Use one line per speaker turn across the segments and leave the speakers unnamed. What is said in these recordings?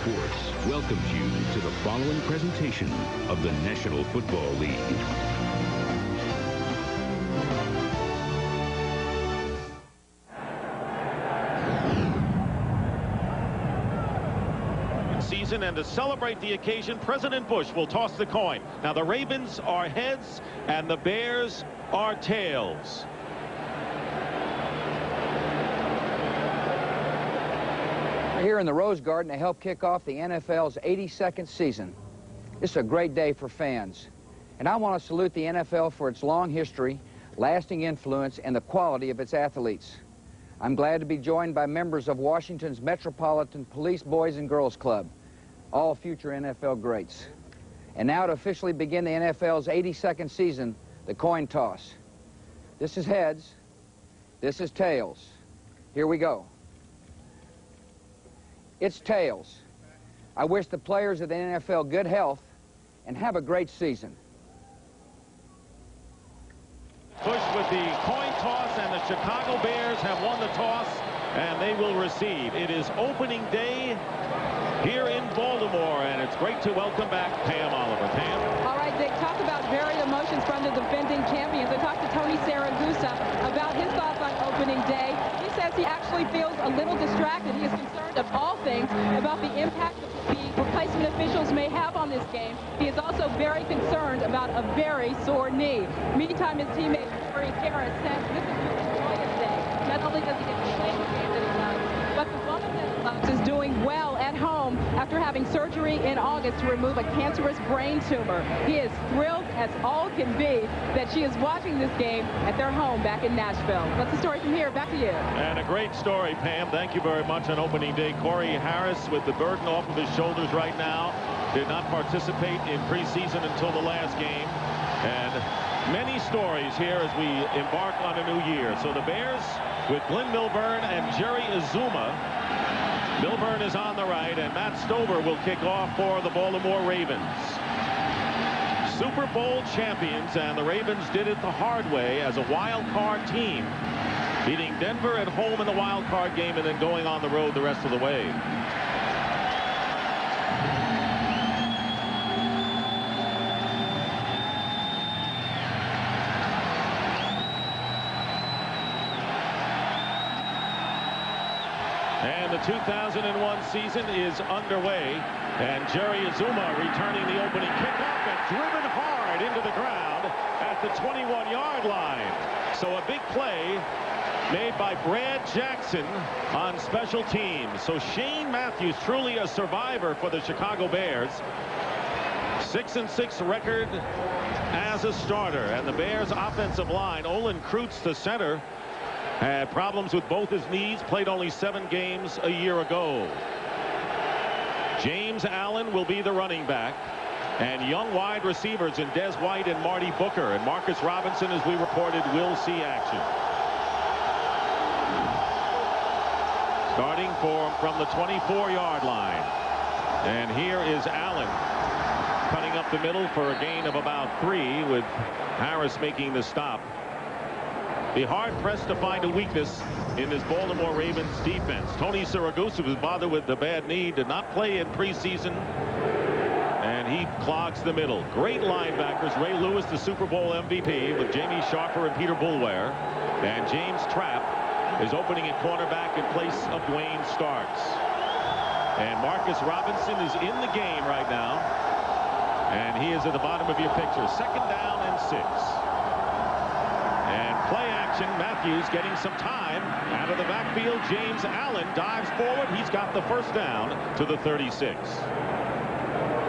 Sports welcomes you to the following presentation of the National Football League.
Season, and to celebrate the occasion, President Bush will toss the coin. Now the Ravens are heads and the Bears are tails.
We're here in the Rose Garden to help kick off the NFL's 82nd season. This is a great day for fans, and I want to salute the NFL for its long history, lasting influence, and the quality of its athletes. I'm glad to be joined by members of Washington's Metropolitan Police Boys and Girls Club, all future NFL greats. And now to officially begin the NFL's 82nd season, the coin toss. This is heads, this is tails. Here we go. It's tails. I wish the players of the NFL good health and have a great season.
Bush with the coin toss, and the Chicago Bears have won the toss, and they will receive. It is opening day here in Baltimore, and it's great to welcome back Pam Oliver. Pam?
All right, Dick, talk about varied emotions from the defending champions. I talked to Tony Saragusa about his thoughts on opening day. He says he actually feels a little distracted. He is concerned of all things about the impact that the replacement officials may have on this game. He is also very concerned about a very sore knee. Meantime, his teammate Corey Harris says this is really joyous day. Not only does he get to play the game that he loves, but the woman that he loves is doing well at home after having surgery in August to remove a cancerous brain tumor. He is thrilled as all can be that she is watching this game at their home back in Nashville. That's the story from here. Back to you.
And a great story, Pam. Thank you very much on opening day. Corey Harris, with the burden off of his shoulders right now, did not participate in preseason until the last game. And many stories here as we embark on a new year. So the Bears with Glenn Milburn and Jerry Azuma. Milburn is on the right, and Matt Stover will kick off for the Baltimore Ravens. Super Bowl champions, and the Ravens did it the hard way as a wild card team, beating Denver at home in the wild card game and then going on the road the rest of the way. And the 2001 season is underway, and Jerry Azuma returning the opening kickoff and driven hard into the ground at the 21-yard line. So a big play made by Brad Jackson on special teams. So Shane Matthews, truly a survivor for the Chicago Bears. 6-6 record as a starter, and the Bears offensive line, Olin Kreutz, the center, had problems with both his knees, played only 7 games a year ago. James Allen will be the running back, and young wide receivers in Des White and Marty Booker, and Marcus Robinson, as we reported, will see action. Starting from the 24-yard line, and here is Allen cutting up the middle for a gain of about 3, with Harris making the stop. Be hard-pressed to find a weakness in this Baltimore Ravens defense. Tony Saragusa was bothered with the bad knee, did not play in preseason, and he clogs the middle. Great linebackers. Ray Lewis, the Super Bowl MVP, with Jamie Sharper and Peter Boulware. And James Trapp is opening at cornerback in place of Dwayne Starks. And Marcus Robinson is in the game right now, and he is at the bottom of your picture. 2nd down and 6. And play action. Matthews getting some time out of the backfield. James Allen dives forward. He's got the first down to the 36.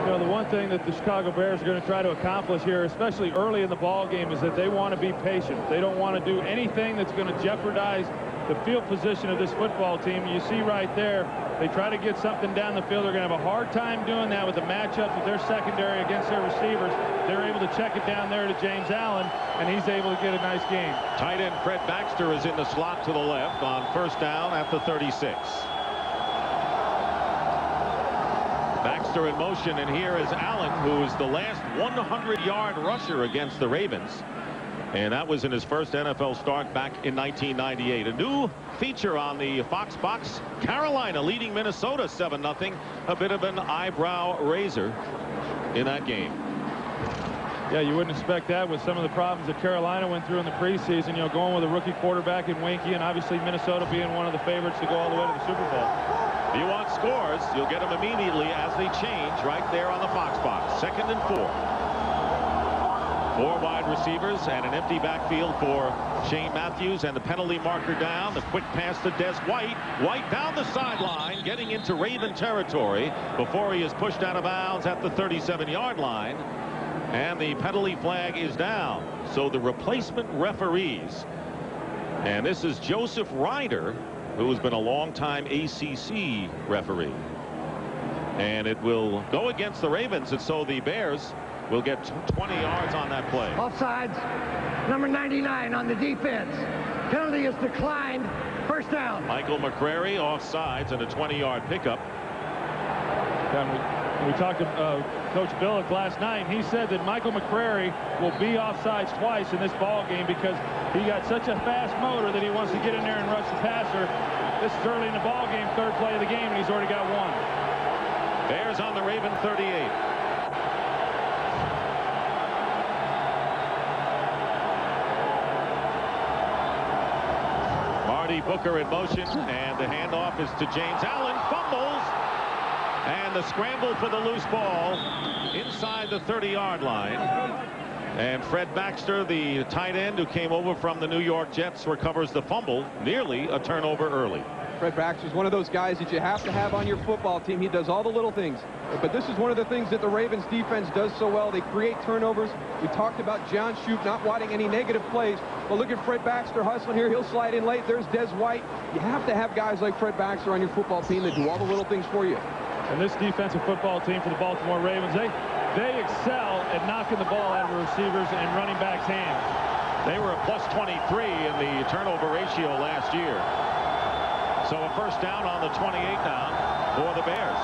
You know, the one thing that the Chicago Bears are going to try to accomplish here, especially early in the ball game, is that they want to be patient. They don't want to do anything that's going to jeopardize the field position of this football team. You see right there, they try to get something down the field. They're going to have a hard time doing that with the matchups with their secondary against their receivers. They're able to check it down there to James Allen, and he's able to get a nice game.
Tight end Fred Baxter is in the slot to the left on 1st down at the 36. Baxter in motion, and here is Allen, who is the last 100-yard rusher against the Ravens. And that was in his first NFL start back in 1998. A new feature on the Fox box. Carolina leading Minnesota 7-0. A bit of an eyebrow raiser in that game.
Yeah, you wouldn't expect that with some of the problems that Carolina went through in the preseason. You know, going with a rookie quarterback in Winky, and obviously Minnesota being one of the favorites to go all the way to the Super Bowl.
If you want scores, you'll get them immediately as they change right there on the Fox box. 2nd and 4. 4 wide receivers and an empty backfield for Shane Matthews, and the penalty marker down. The quick pass to Des White. White down the sideline, getting into Raven territory before he is pushed out of bounds at the 37-yard line. And the penalty flag is down. So the replacement referees, and this is Joseph Ryder, who has been a long-time ACC referee. And it will go against the Ravens, and so the Bears will get 20 yards on that play.
Offsides, number 99 on the defense. Penalty is declined. First down.
Michael McCrary offsides and a 20-yard pickup.
We talked to Coach Billick last night. He said that Michael McCrary will be offsides twice in this ball game because he got such a fast motor that he wants to get in there and rush the passer. This is early in the ball game, 3rd play of the game, and he's already got 1.
Bears on the Raven 38. Booker in motion, and the handoff is to James Allen. Fumbles, and the scramble for the loose ball inside the 30-yard line. And Fred Baxter, the tight end who came over from the New York Jets, recovers the fumble. Nearly a turnover early.
Fred Baxter is one of those guys that you have to have on your football team. He does all the little things. But this is one of the things that the Ravens defense does so well. They create turnovers. We talked about John Shoup not wanting any negative plays. But look at Fred Baxter hustling here. He'll slide in late. There's Des White. You have to have guys like Fred Baxter on your football team that do all the little things for you.
And this defensive football team for the Baltimore Ravens, they excel at knocking the ball out of the receivers and running backs' hands.
They were a plus 23 in the turnover ratio last year. So a first down on the 28 now for the Bears.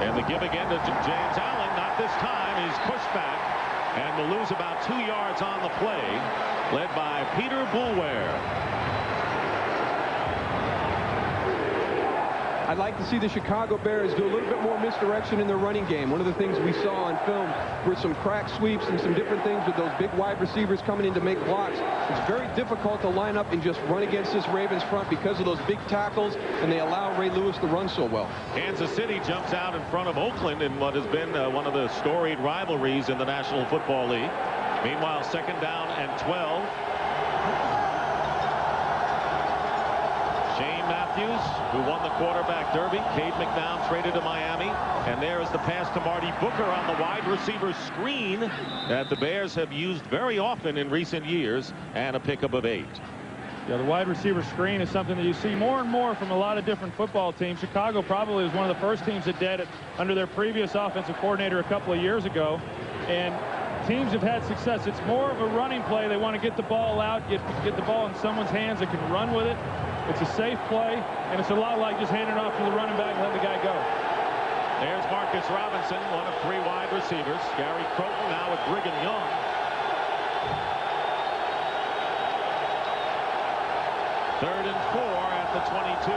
And the give again to James Allen. Not this time. He's pushed back and will lose about 2 yards on the play, led by Peter Boulware.
I'd like to see the Chicago Bears do a little bit more misdirection in their running game. One of the things we saw on film were some crack sweeps and some different things with those big wide receivers coming in to make blocks. It's very difficult to line up and just run against this Ravens front because of those big tackles, and they allow Ray Lewis to run so well.
Kansas City jumps out in front of Oakland in what has been one of the storied rivalries in the National Football League. Meanwhile, 2nd down and 12. Shane Matthews, who won the quarterback derby. Cade McNown traded to Miami. And there is the pass to Marty Booker on the wide receiver screen that the Bears have used very often in recent years, and a pickup of 8.
Yeah, the wide receiver screen is something that you see more and more from a lot of different football teams. Chicago probably was one of the first teams that did it under their previous offensive coordinator a couple of years ago. And teams have had success. It's more of a running play. They want to get the ball out, get the ball in someone's hands that can run with it. It's a safe play, and it's a lot like just handing it off to the running back and letting the guy go.
There's Marcus Robinson, one of 3 wide receivers. Gary Crowton now with Brigham Young. Third and 4 at the 22.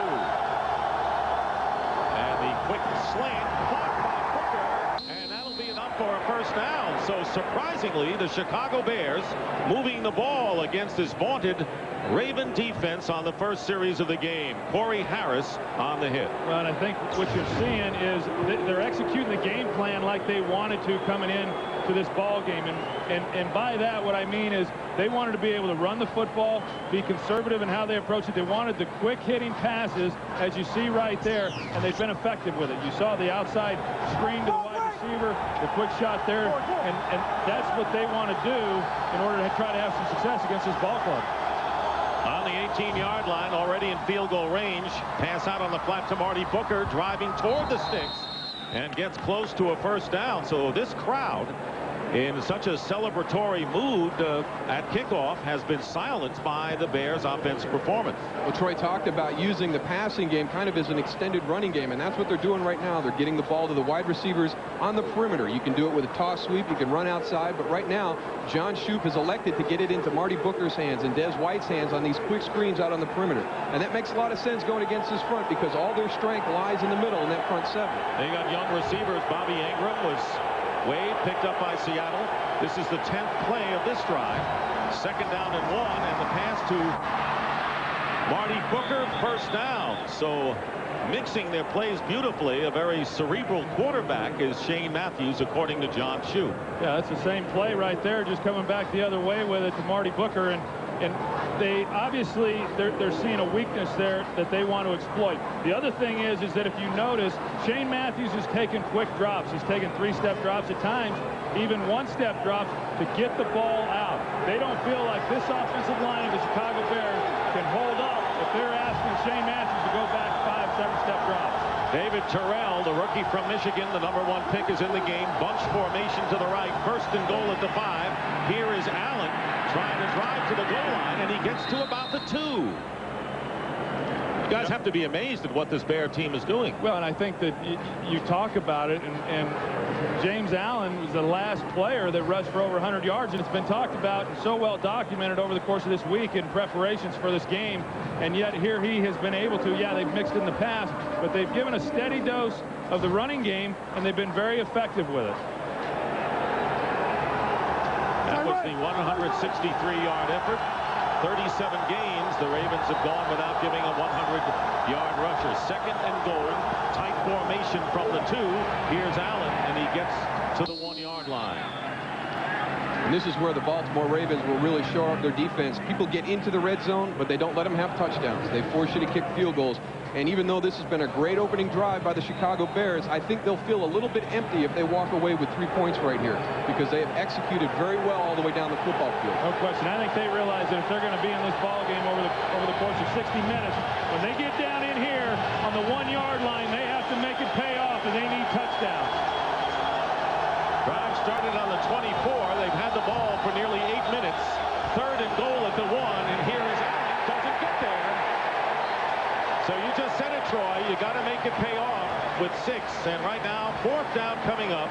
And the quick slant blocked by Booker, and that'll be enough for a first down. So surprisingly, the Chicago Bears moving the ball against this vaunted Raven defense on the first series of the game. Corey Harris on the hit.
Well, and I think what you're seeing is they're executing the game plan like they wanted to coming in to this ball game. And by that, what I mean is they wanted to be able to run the football, be conservative in how they approach it. They wanted the quick hitting passes, as you see right there, and they've been effective with it. You saw the outside screen to the wide receiver, the quick shot there, and that's what they want to do in order to try to have some success against this ball club.
On the 18-yard line, already in field goal range. Pass out on the flat to Marty Booker, driving toward the sticks, and gets close to a first down. So this crowd in such a celebratory mood at kickoff has been silenced by the Bears' offensive performance.
Well, Troy talked about using the passing game kind of as an extended running game, and that's what they're doing right now. They're getting the ball to the wide receivers on the perimeter. You can do it with a toss sweep. You can run outside, but right now, John Shoup has elected to get it into Marty Booker's hands and Des White's hands on these quick screens out on the perimeter. And that makes a lot of sense going against this front because all their strength lies in the middle in that front seven.
They got young receivers. Bobby Ingram was picked up by Seattle. This is the 10th play of this drive. 2nd down and 1, and the pass to Marty Booker, 1st down. So mixing their plays beautifully, a very cerebral quarterback is Shane Matthews, according to John Shoup.
Yeah, that's the same play right there, just coming back the other way with it to Marty Booker, and they obviously they're seeing a weakness there that they want to exploit. The other thing is that if you notice, Shane Matthews is taking quick drops. He's taking 3-step drops at times, even 1-step drops to get the ball out. They don't feel like this offensive line of the Chicago Bears can hold up if they're asking Shane Matthews to go back 5, 7-step drops.
David Terrell, the rookie from Michigan, the #1 pick, is in the game. Bunch formation to the right. 1st and goal at the 5. Here is Allen trying to drive to the goal line, and he gets to about the 2. You guys have to be amazed at what this Bear team is doing.
Well, and I think that you talk about it, and James Allen was the last player that rushed for over 100 yards, and it's been talked about and so well documented over the course of this week in preparations for this game, and yet here he has been able to, yeah, they've mixed in the past, but they've given a steady dose of the running game, and they've been very effective with it.
That was the 163-yard effort. 37 games the Ravens have gone without giving a 100-yard rusher. 2nd and goal, tight formation from the 2. Here's Allen, and he gets to the 1-yard line.
And this is where the Baltimore Ravens will really show up their defense. People get into the red zone, but they don't let them have touchdowns. They force you to kick field goals. And even though this has been a great opening drive by the Chicago Bears, I think they'll feel a little bit empty if they walk away with 3 points right here, because they have executed very well all the way down the football field.
No question. I think they realize that if they're going to be in this ball game over the course of 60 minutes, when they get down in here on the 1-yard line, they have to make it pay off, and they need touchdowns.
Drive started on the 24. They've had the ball for nearly 8 minutes. 3rd and goal at the 1, and here is Allen. Doesn't get there. So you just said it, Troy. You got to make it pay off with 6. And right now, 4th down coming up.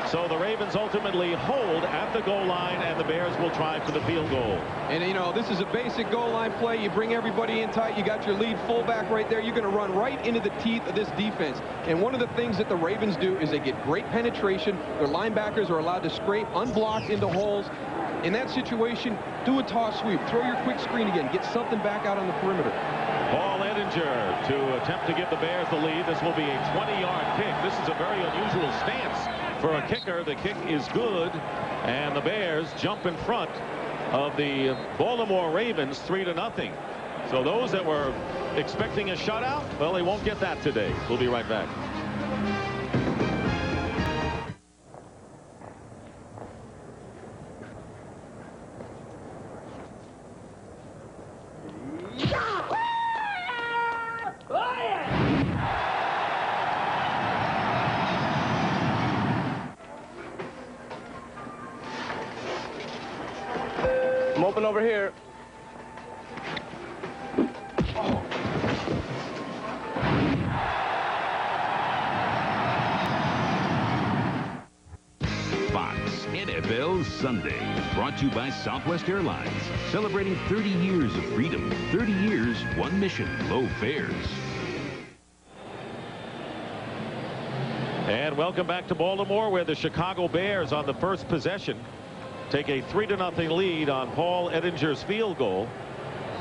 So the Ravens ultimately hold at the goal line, and the Bears will try for the field goal.
And, you know, this is a basic goal line play. You bring everybody in tight. You got your lead fullback right there. You're going to run right into the teeth of this defense. And one of the things that the Ravens do is they get great penetration. Their linebackers are allowed to scrape unblocked into holes. In that situation, do a toss sweep. Throw your quick screen again. Get something back out on the perimeter.
Paul Edinger to attempt to give the Bears the lead. This will be a 20-yard kick. This is a very unusual stance for a kicker. The kick is good, and the Bears jump in front of the Baltimore Ravens 3-0. So those that were expecting a shutout, well, they won't get that today. We'll be right back.
I'm open over here.
Fox NFL Sunday, brought to you by Southwest Airlines, celebrating 30 years of freedom, 30 years, one mission, low fares.
And welcome back to Baltimore, where the Chicago Bears on the first possession take a 3-0 lead on Paul Edinger's field goal,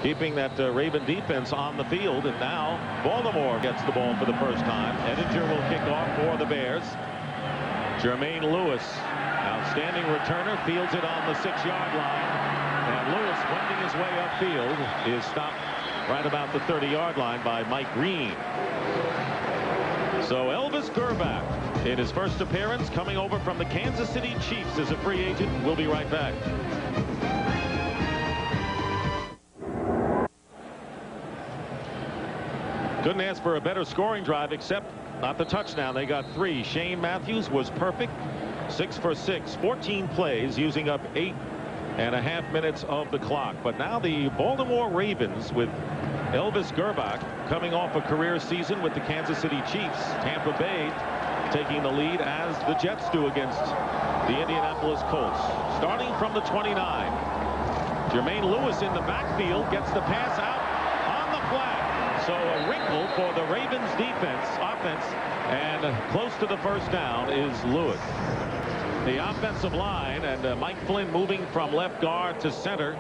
keeping that Raven defense on the field. And now Baltimore gets the ball for the first time. Edinger will kick off for the Bears. Jermaine Lewis, outstanding returner, fields it on the 6-yard line. And Lewis, wending his way upfield, is stopped right about the 30-yard line by Mike Green. So Elvis Grbac, in his first appearance, coming over from the Kansas City Chiefs as a free agent. We'll be right back. Couldn't ask for a better scoring drive, except not the touchdown. They got 3. Shane Matthews was perfect. 6 for 6, 14 plays, using up 8.5 minutes of the clock. But now the Baltimore Ravens, with Elvis Gerbach coming off a career season with the Kansas City Chiefs. Tampa Bay taking the lead as the Jets do against the Indianapolis Colts. Starting from the 29. Jermaine Lewis in the backfield gets the pass out on the flat. So a wrinkle for the Ravens offense, and close to the first down is Lewis. The offensive line, and Mike Flynn moving from left guard to center.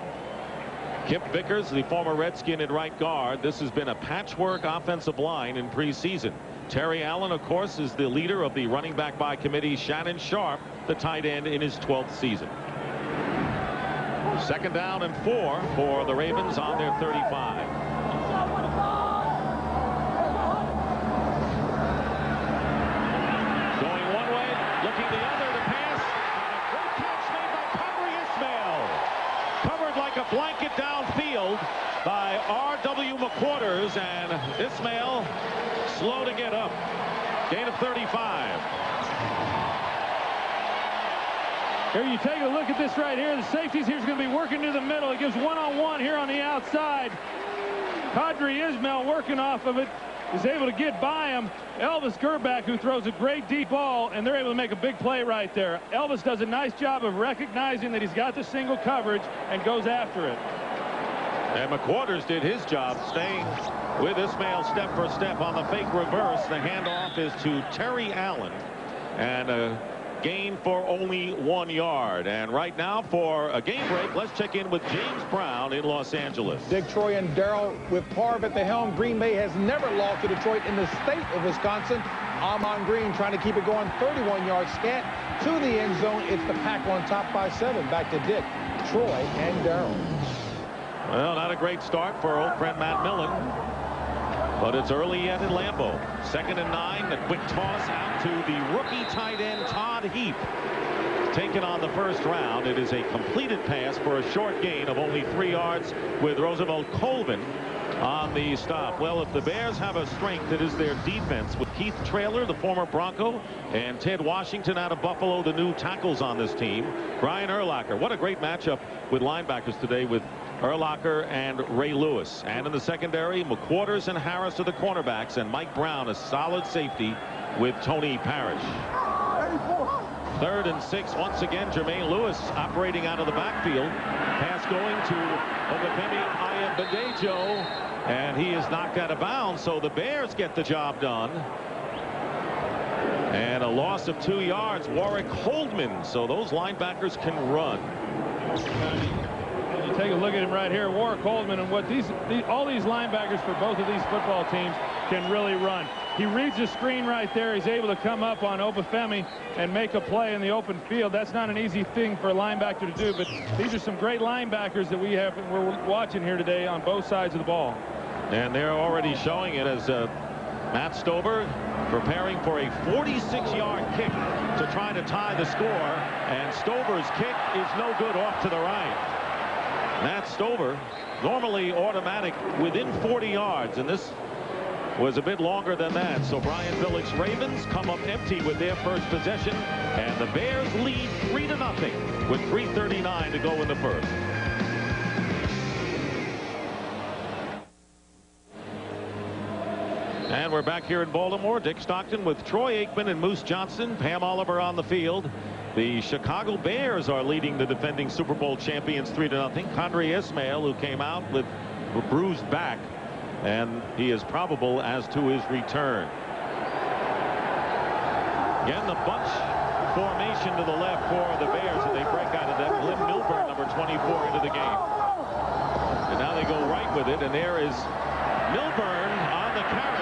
Kip Vickers, the former Redskin, at right guard. This has been a patchwork offensive line in preseason. Terry Allen, of course, is the leader of the running back by committee. Shannon Sharp, the tight end, in his 12th season. 2nd down and 4 for the Ravens on their 35. Going one way, looking the other. The pass, and a great catch made by Ismail. Covered like a blanket downfield by R.W. McQuarters, and Ismail slow to get up. Gain of 35.
Here you take a look at this right here. The safeties here's going to be working to the middle. It gives one-on-one here on the outside. Qadry Ismail working off of it is able to get by him. Elvis Gerbach, who throws a great deep ball, and they're able to make a big play right there. Elvis does a nice job of recognizing that he's got the single coverage and goes after it.
And McQuarters did his job, staying with Ismail step for step on the fake reverse. The handoff is to Terry Allen, and a gain for only 1 yard. And right now, for a game break, let's check in with James Brown in Los Angeles.
Dick, Troy, and Darrell, with Parv at the helm, Green Bay has never lost to Detroit in the state of Wisconsin. Amon Green trying to keep it going, 31 yards scant to the end zone. It's the Pack on top by 7. Back to Dick, Troy, and Darrell.
Well, not a great start for old friend Matt Millen, but it's early yet in Lambeau. 2nd and 9. The quick toss out to the rookie tight end Todd Heap, taken on the first round. It is a completed pass for a short gain of only 3 yards, with Roosevelt Colvin on the stop. Well, if the Bears have a strength, it is their defense, with Keith Traylor, the former Bronco, and Ted Washington out of Buffalo, the new tackles on this team. Brian Urlacher. What a great matchup with linebackers today, with Urlacher and Ray Lewis. And in the secondary, McQuarters and Harris are the cornerbacks, and Mike Brown, a solid safety, with Tony Parrish. 3rd and 6. Once again, Jermaine Lewis operating out of the backfield. Pass going to Obafemi Ayabadejo, and he is knocked out of bounds, so the Bears get the job done. And a loss of 2 yards. Warwick Holdman, so those linebackers can run.
You take a look at him right here, Warwick Holdman, and what all these linebackers for both of these football teams can really run. He reads the screen right there. He's able to come up on Obafemi and make a play in the open field. That's not an easy thing for a linebacker to do, but these are some great linebackers that we're watching here today on both sides of the ball.
And they're already showing it as Matt Stover preparing for a 46-yard kick to try to tie the score, and Stover's kick is no good, off to the right. Matt Stover, normally automatic within 40 yards, and this was a bit longer than that. So Brian Billick's Ravens come up empty with their first possession, and the Bears lead 3-0 with 3:39 to go in the first. And we're back here in Baltimore. Dick Stockton with Troy Aikman and Moose Johnson. Pam Oliver on the field. The Chicago Bears are leading the defending Super Bowl champions 3-0. Qadry Ismail, who came out with a bruised back, and he is probable as to his return. Again, the bunch formation to the left for the Bears, and they break out of that. Glenn Milburn, number 24, into the game. And now they go right with it, and there is Milburn on the carry.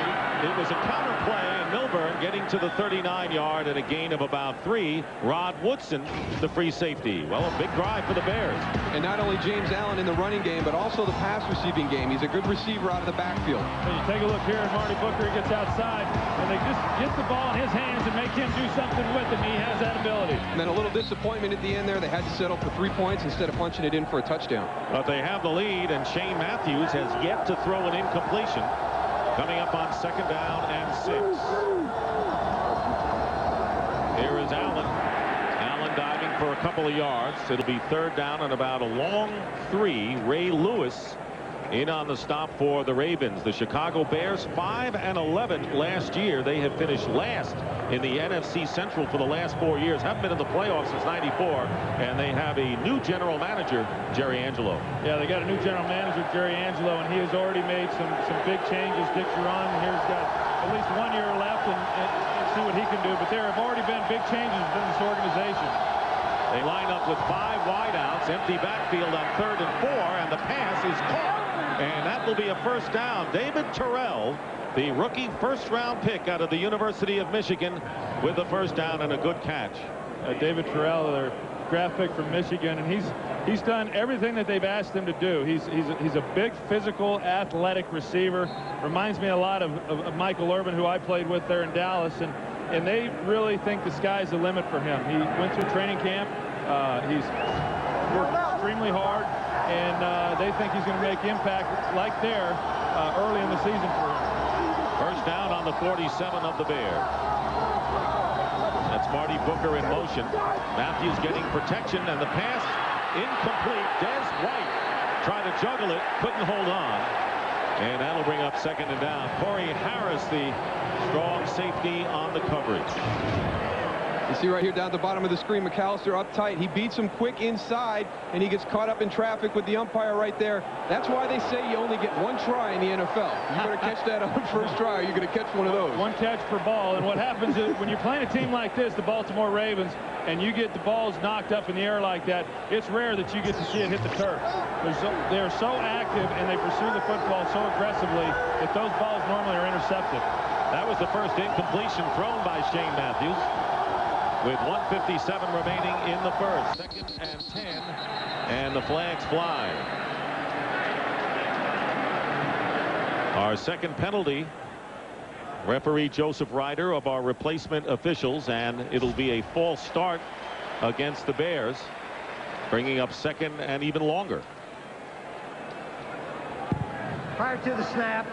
It was a counter play, and Milburn getting to the 39-yard and a gain of about 3. Rod Woodson, the free safety. Well, a big drive for the Bears.
And not only James Allen in the running game, but also the pass receiving game. He's a good receiver out of the backfield.
And you take a look here, and Marty Booker gets outside, and they just get the ball in his hands and make him do something with it, and he has that ability.
And then a little disappointment at the end there. They had to settle for 3 points instead of punching it in for a touchdown.
But they have the lead, and Shane Matthews has yet to throw an incompletion. Coming up on 2nd down and 6. Here is Allen. couple of yards. It'll be third down and about a long 3. Ray Lewis in on the stop for the Ravens. The Chicago Bears 5-11 last year. They have finished last in the NFC Central for the last 4 years. Haven't been in the playoffs since '94, and they have a new general manager, Jerry Angelo.
Yeah, they got a new general manager, Jerry Angelo, and he has already made some big changes. Dick Duran here's got at least 1 year left and see what he can do, but there have already been big changes within this organization.
They line up with 5 wideouts, empty backfield on 3rd and 4, and the pass is caught, and that will be a first down. David Terrell, the rookie first-round pick out of the University of Michigan, with the first down and a good catch.
David Terrell, their draft pick from Michigan, and he's done everything that they've asked him to do. He's a big, physical, athletic receiver. Reminds me a lot of Michael Irvin, who I played with there in Dallas, and they really think the sky's the limit for him. He went through training camp. He's worked extremely hard, and they think he's going to make impact like there early in the season for him.
First down on the 47 of the Bears. That's Marty Booker in motion. Matthews getting protection, and the pass incomplete. Des White tried to juggle it, couldn't hold on. And that'll bring up second and down. Corey Harris, the strong safety on the coverage.
You see right here down at the bottom of the screen, McAllister up tight. He beats him quick inside, and he gets caught up in traffic with the umpire right there. That's why they say you only get 1 try in the NFL. You better catch that on first try, or you're going to catch one of those.
1 catch per ball, and what happens is when you're playing a team like this, the Baltimore Ravens, and you get the balls knocked up in the air like that, it's rare that you get to see it hit the turf. They're so active, and they pursue the football so aggressively that those balls normally are intercepted.
That was the first incompletion thrown by Shane Matthews, with 1:57 remaining in the first. 2nd and 10, and the flags fly. Our second penalty, referee Joseph Ryder of our replacement officials, and it'll be a false start against the Bears, bringing up 2nd and even longer.
Prior to the snap,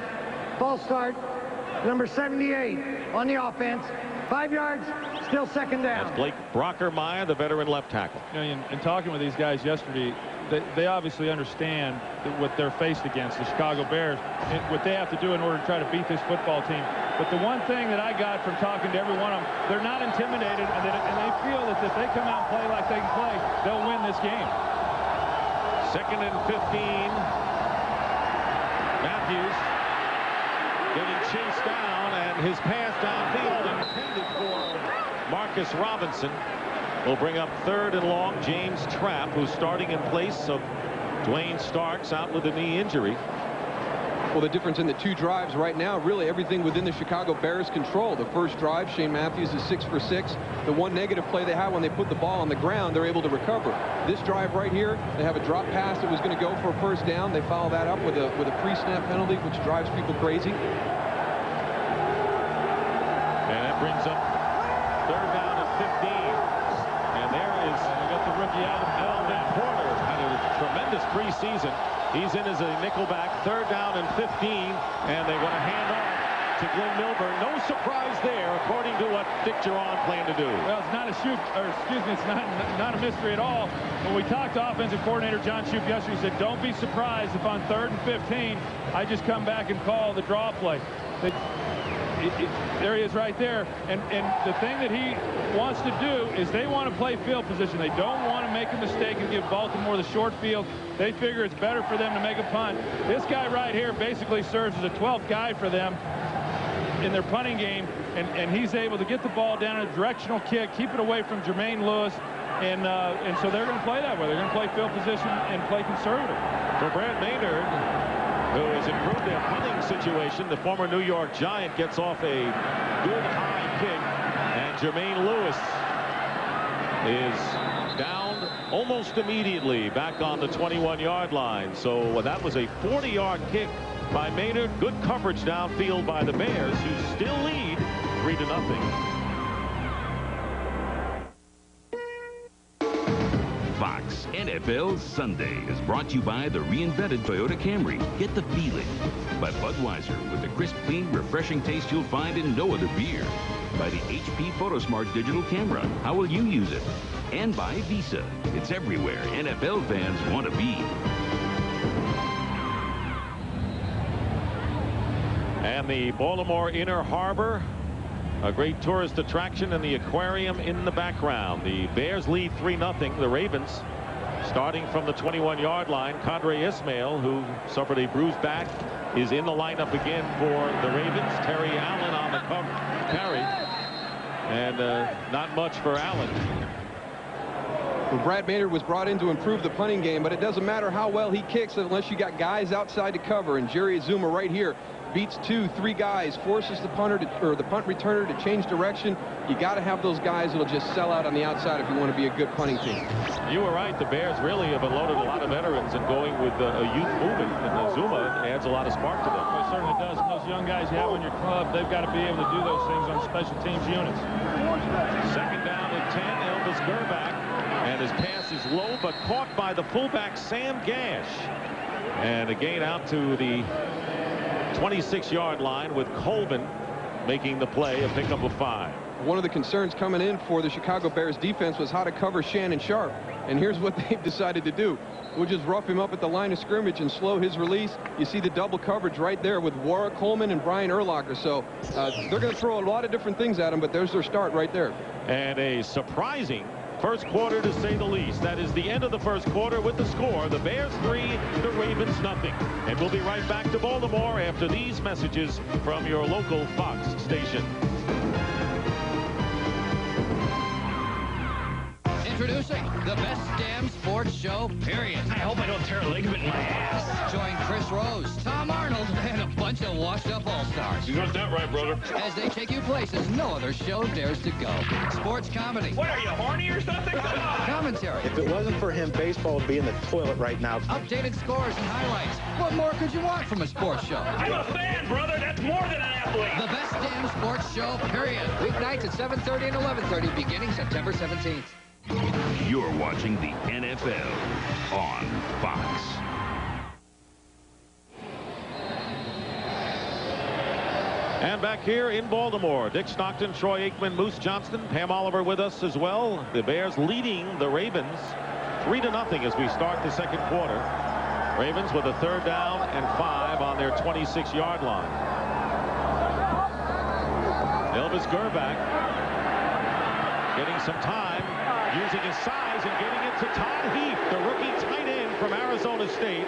false start, number 78 on the offense. 5 yards, still second down.
That's Blake Brockermeyer, the veteran left tackle.
You know, in talking with these guys yesterday, they obviously understand what they're faced against, the Chicago Bears, and what they have to do in order to try to beat this football team. But the one thing that I got from talking to every one of them, they're not intimidated, and they feel that if they come out and play like they can play, they'll win this game.
2nd and 15. Matthews getting chased down, and his pass downfield intended for Marcus Robinson will bring up 3rd and long. James Trapp, who's starting in place of Dwayne Starks, out with a knee injury.
Well, the difference in the 2 drives right now, really everything within the Chicago Bears' control. The first drive, Shane Matthews is 6 for 6. The one negative play they had when they put the ball on the ground, they're able to recover. This drive right here, they have a drop pass that was going to go for a first down. They follow that up with a pre-snap penalty, which drives people crazy.
And that brings up 3rd down and 15. And there is,
we got the rookie
Alvin Porter. Had a tremendous preseason. He's in as a nickelback. 3rd down and 15, and they're going to hand off to Glenn Milburn. No surprise there, according to what Dick Duran planned to do.
Well, it's not a it's not a mystery at all. When we talked to offensive coordinator John Shoup yesterday, he said, don't be surprised if on 3rd and 15, I just come back and call the draw play. There he is right there, and the thing that he wants to do is they want to play field position. They don't want to make a mistake and give Baltimore the short field. They figure it's better for them to make a punt. This guy right here basically serves as a 12th guy for them in their punting game, and he's able to get the ball down in a directional kick, keep it away from Jermaine Lewis, and so they're going to play that way. They're going to play field position and play conservative.
For Brad Maynard, who has improved their punting situation, the former New York Giant gets off a good high kick, and Jermaine Lewis is down almost immediately back on the 21-yard line. So that was a 40-yard kick by Maynard. Good coverage downfield by the Bears, who still lead 3-0.
Fox NFL Sunday is brought to you by the reinvented Toyota Camry. Get the feeling. By Budweiser, with the crisp, clean, refreshing taste you'll find in no other beer. By the HP PhotoSmart digital camera. How will you use it? And by Visa. It's everywhere NFL fans want to be.
And the Baltimore Inner Harbor, a great tourist attraction, and the aquarium in the background. The Bears lead 3-0. The Ravens, starting from the 21-yard line, Qadry Ismail, who suffered a bruised back, is in the lineup again for the Ravens. Terry Allen on the carry, and not much for Allen.
Well, Brad Maynard was brought in to improve the punting game, but it doesn't matter how well he kicks unless you got guys outside to cover. And Jerry Azuma right here beats 2-3 guys, forces the punter or the punt returner to change direction. You got to have those guys that'll just sell out on the outside if you want to be a good punting team.
You were right. The Bears really have unloaded a lot of veterans and going with a youth movement, and Azuma adds a lot of spark to them.
Well, it certainly does. And those young guys you have on your club, they've got to be able to do those things on special teams units.
Second down and 10. Elvis Gerback, and his pass is low but caught by the fullback Sam Gash, and a gain out to the 26-yard line with Colvin making the play, a pickup of 5.
One of the concerns coming in for the Chicago Bears defense was how to cover Shannon Sharpe. And here's what they've decided to do. We'll just rough him up at the line of scrimmage and slow his release. You see the double coverage right there with Warwick Coleman and Brian Urlacher. So they're going to throw a lot of different things at him, but there's their start right there.
And a surprising first quarter, to say the least. That is the end of the first quarter with the score. The Bears 3, the Ravens 0. And we'll be right back to Baltimore after these messages from your local Fox station.
Introducing the best damn sports show, period.
I hope I don't tear a ligament in my ass.
Join Chris Rose, Tom Arnold, and a bunch of washed-up all-stars.
You got that right, brother.
As they take you places no other show dares to go. Sports comedy.
What, are you horny or something?
Commentary.
If it wasn't for him, baseball would be in the toilet right now.
Updated scores and highlights. What more could you want from a sports show?
I'm a fan, brother. That's more than an athlete.
The best damn sports show, period. Weeknights at 7:30 and 11:30, beginning September 17th.
You're watching the NFL on Fox.
And back here in Baltimore, Dick Stockton, Troy Aikman, Moose Johnston, Pam Oliver with us as well. The Bears leading the Ravens 3-0 as we start the second quarter. Ravens with a 3rd down and 5 on their 26-yard line. Elvis Gerback getting some time, using his size and getting it to Todd Heath, the rookie tight end from Arizona State.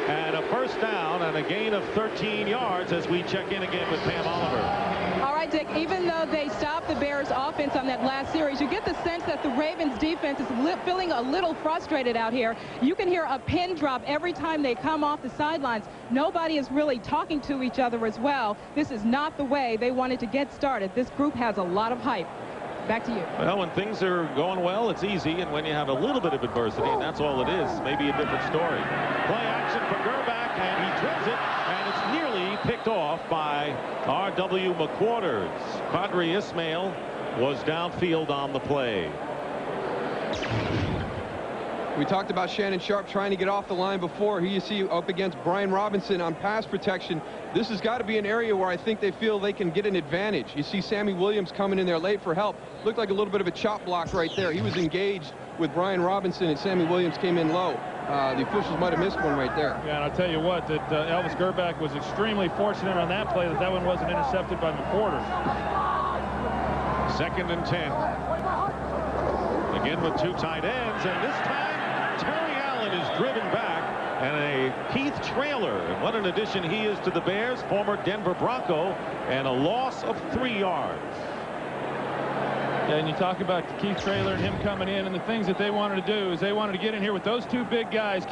And a first down and a gain of 13 yards as we check in again with Pam Oliver.
All right, Dick, even though they stopped the Bears offense on that last series, you get the sense that the Ravens defense is feeling a little frustrated out here. You can hear a pin drop every time they come off the sidelines. Nobody is really talking to each other as well. This is not the way they wanted to get started. This group has a lot of hype. Back to you.
Well, when things are going well, it's easy, and when you have a little bit of adversity, and that's all it is, maybe a different story. Play action for Gerback, and he drills it, and it's nearly picked off by R.W. McQuarters. Qadry Ismail was downfield on the play.
We talked about Shannon Sharpe trying to get off the line before. Here you see up against Brian Robinson on pass protection. This has got to be an area where I think they feel they can get an advantage. You see Sammy Williams coming in there late for help. Looked like a little bit of a chop block right there. He was engaged with Brian Robinson, and Sammy Williams came in low. The officials might have missed one right there.
Yeah, and I'll tell you what, that Elvis Gerback was extremely fortunate on that play that one wasn't intercepted by McQuarters.
2nd and 10. Again with 2 tight ends, and this time Terry Allen is driven back, and a Keith Traylor. And what an addition he is to the Bears, former Denver Bronco, and a loss of 3 yards.
Yeah, and you talk about Keith Traylor and him coming in, and the things that they wanted to do is they wanted to get in here with those 2 big guys,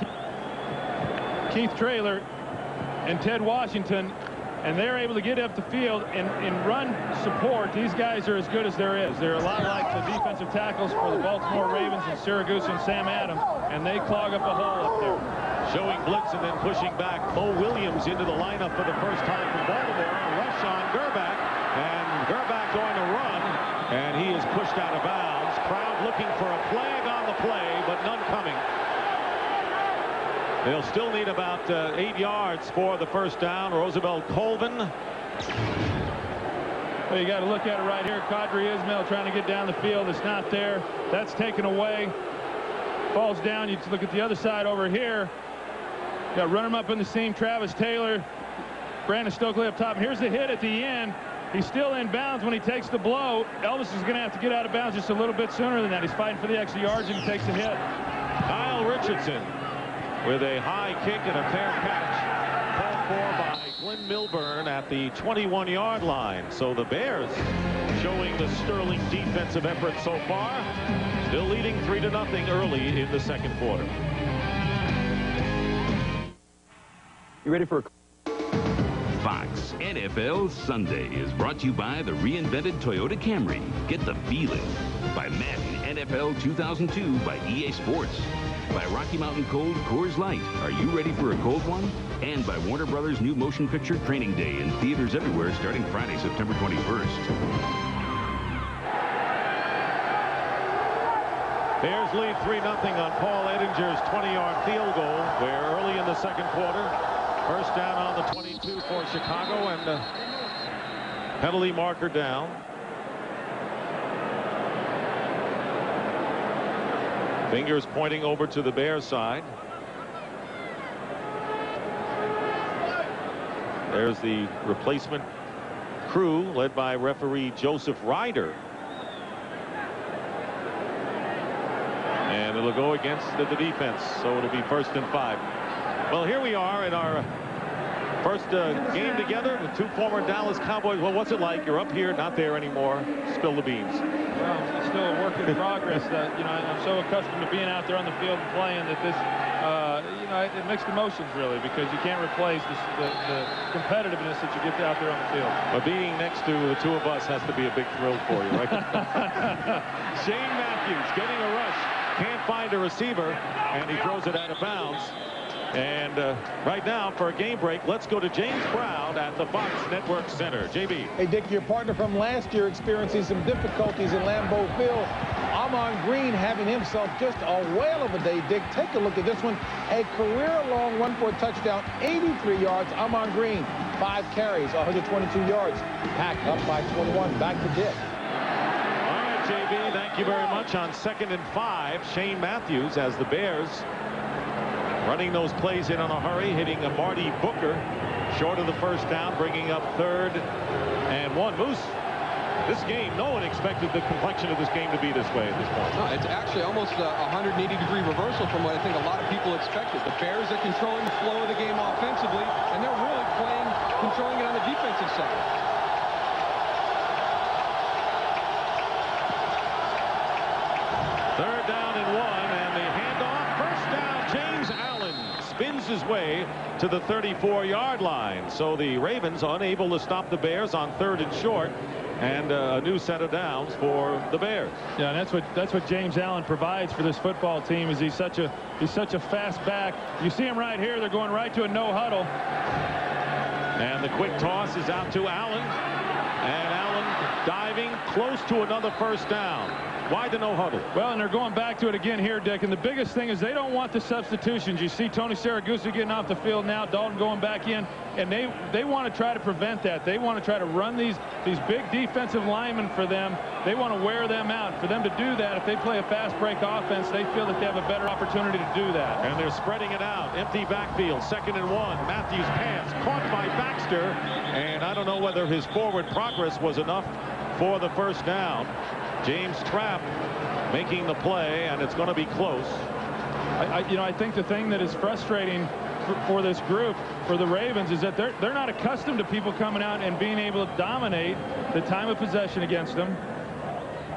Keith Traylor and Ted Washington, and they're able to get up the field and run support. These guys are as good as there is. They're a lot like the defensive tackles for the Baltimore Ravens and Syracuse and Sam Adams, and they clog up a hole up there.
Showing blitz and then pushing back. Mo Williams into the lineup for the first time for Baltimore. A rush on Gerback, and Gerback going to run, and he is pushed out of bounds. Crowd looking for a flag on the play, but none coming. They'll still need about 8 yards for the first down. Roosevelt Colvin.
Well, you got to look at it right here. Qadri Ismail trying to get down the field. It's not there. That's taken away. Falls down. You look at the other side over here. Got to run him up in the seam. Travis Taylor, Brandon Stokely up top. And here's the hit at the end. He's still in bounds when he takes the blow. Elvis is going to have to get out of bounds just a little bit sooner than that. He's fighting for the extra yards and he takes a hit.
Kyle Richardson with a high kick and a fair catch. Called for by Glenn Milburn at the 21-yard line. So the Bears showing the sterling defensive effort so far. Still leading 3-0 early in the second quarter.
You ready for a
Fox NFL Sunday is brought to you by the reinvented Toyota Camry. Get the feeling. By Madden NFL 2002 by EA Sports. By Rocky Mountain Cold Coors Light. Are you ready for a cold one? And by Warner Brothers' new motion picture Training Day in theaters everywhere starting Friday, September 21st.
Bears lead 3-0 on Paul Edinger's 20-yard field goal, where early in the second quarter, first down on the 22 for Chicago, and penalty marker down. Fingers pointing over to the Bears side. There's the replacement crew led by referee Joseph Ryder. And it'll go against the defense, so it'll be 1st and 5. Well, here we are in our first game together with 2 former Dallas Cowboys. Well, what's it like? You're up here, not there anymore. Spill the beans.
Well, it's still a work in progress. That, you know, I'm so accustomed to being out there on the field and playing that this, you know, it mixed emotions really, because you can't replace the competitiveness that you get out there on the field.
But being next to the 2 of us has to be a big thrill for you, right? Shane Matthews getting a rush, can't find a receiver, and he throws it out of bounds. And right now, for a game break, let's go to James Brown at the Fox Network Center. JB.
Hey, Dick, your partner from last year experiencing some difficulties in Lambeau Field. Amon Green having himself just a whale of a day, Dick. Take a look at this one. A career-long run for a touchdown, 83 yards. Amon Green, 5 carries, 122 yards. Pack up by 21. Back to Dick.
All right, JB, thank you very much. On 2nd and 5, Shane Matthews as the Bears running those plays in on a hurry, hitting a Marty Booker short of the first down, bringing up 3rd and 1. Moose, this game, no one expected the complexion of this game to be this way at this point.
No, it's actually almost a 180-degree reversal from what I think a lot of people expected. The Bears are controlling the flow of the game offensively, and they're really controlling it on the defensive side.
Third down and 1, and the handoff. First down, James Allen spins his way to the 34-yard line. So the Ravens unable to stop the Bears on 3rd and short, and a new set of downs for the Bears.
Yeah, and that's what James Allen provides for this football team. Is he's such a fast back. You see him right here. They're going right to a no huddle.
And the quick toss is out to Allen, and Allen diving close to another first down. Why the no huddle?
Well, and they're going back to it again here, Dick. And the biggest thing is they don't want the substitutions. You see Tony Saragusa getting off the field now, Dalton going back in, and they want to try to prevent that. They want to try to run these big defensive linemen for them. They want to wear them out. For them to do that, if they play a fast break offense, they feel that they have a better opportunity to do that.
And they're spreading it out. Empty backfield, 2nd and 1. Matthews pass caught by Baxter, and I don't know whether his forward progress was enough for the first down. James Trapp making the play, and it's going to be close.
I think the thing that is frustrating for this group, for the Ravens, is that they're not accustomed to people coming out and being able to dominate the time of possession against them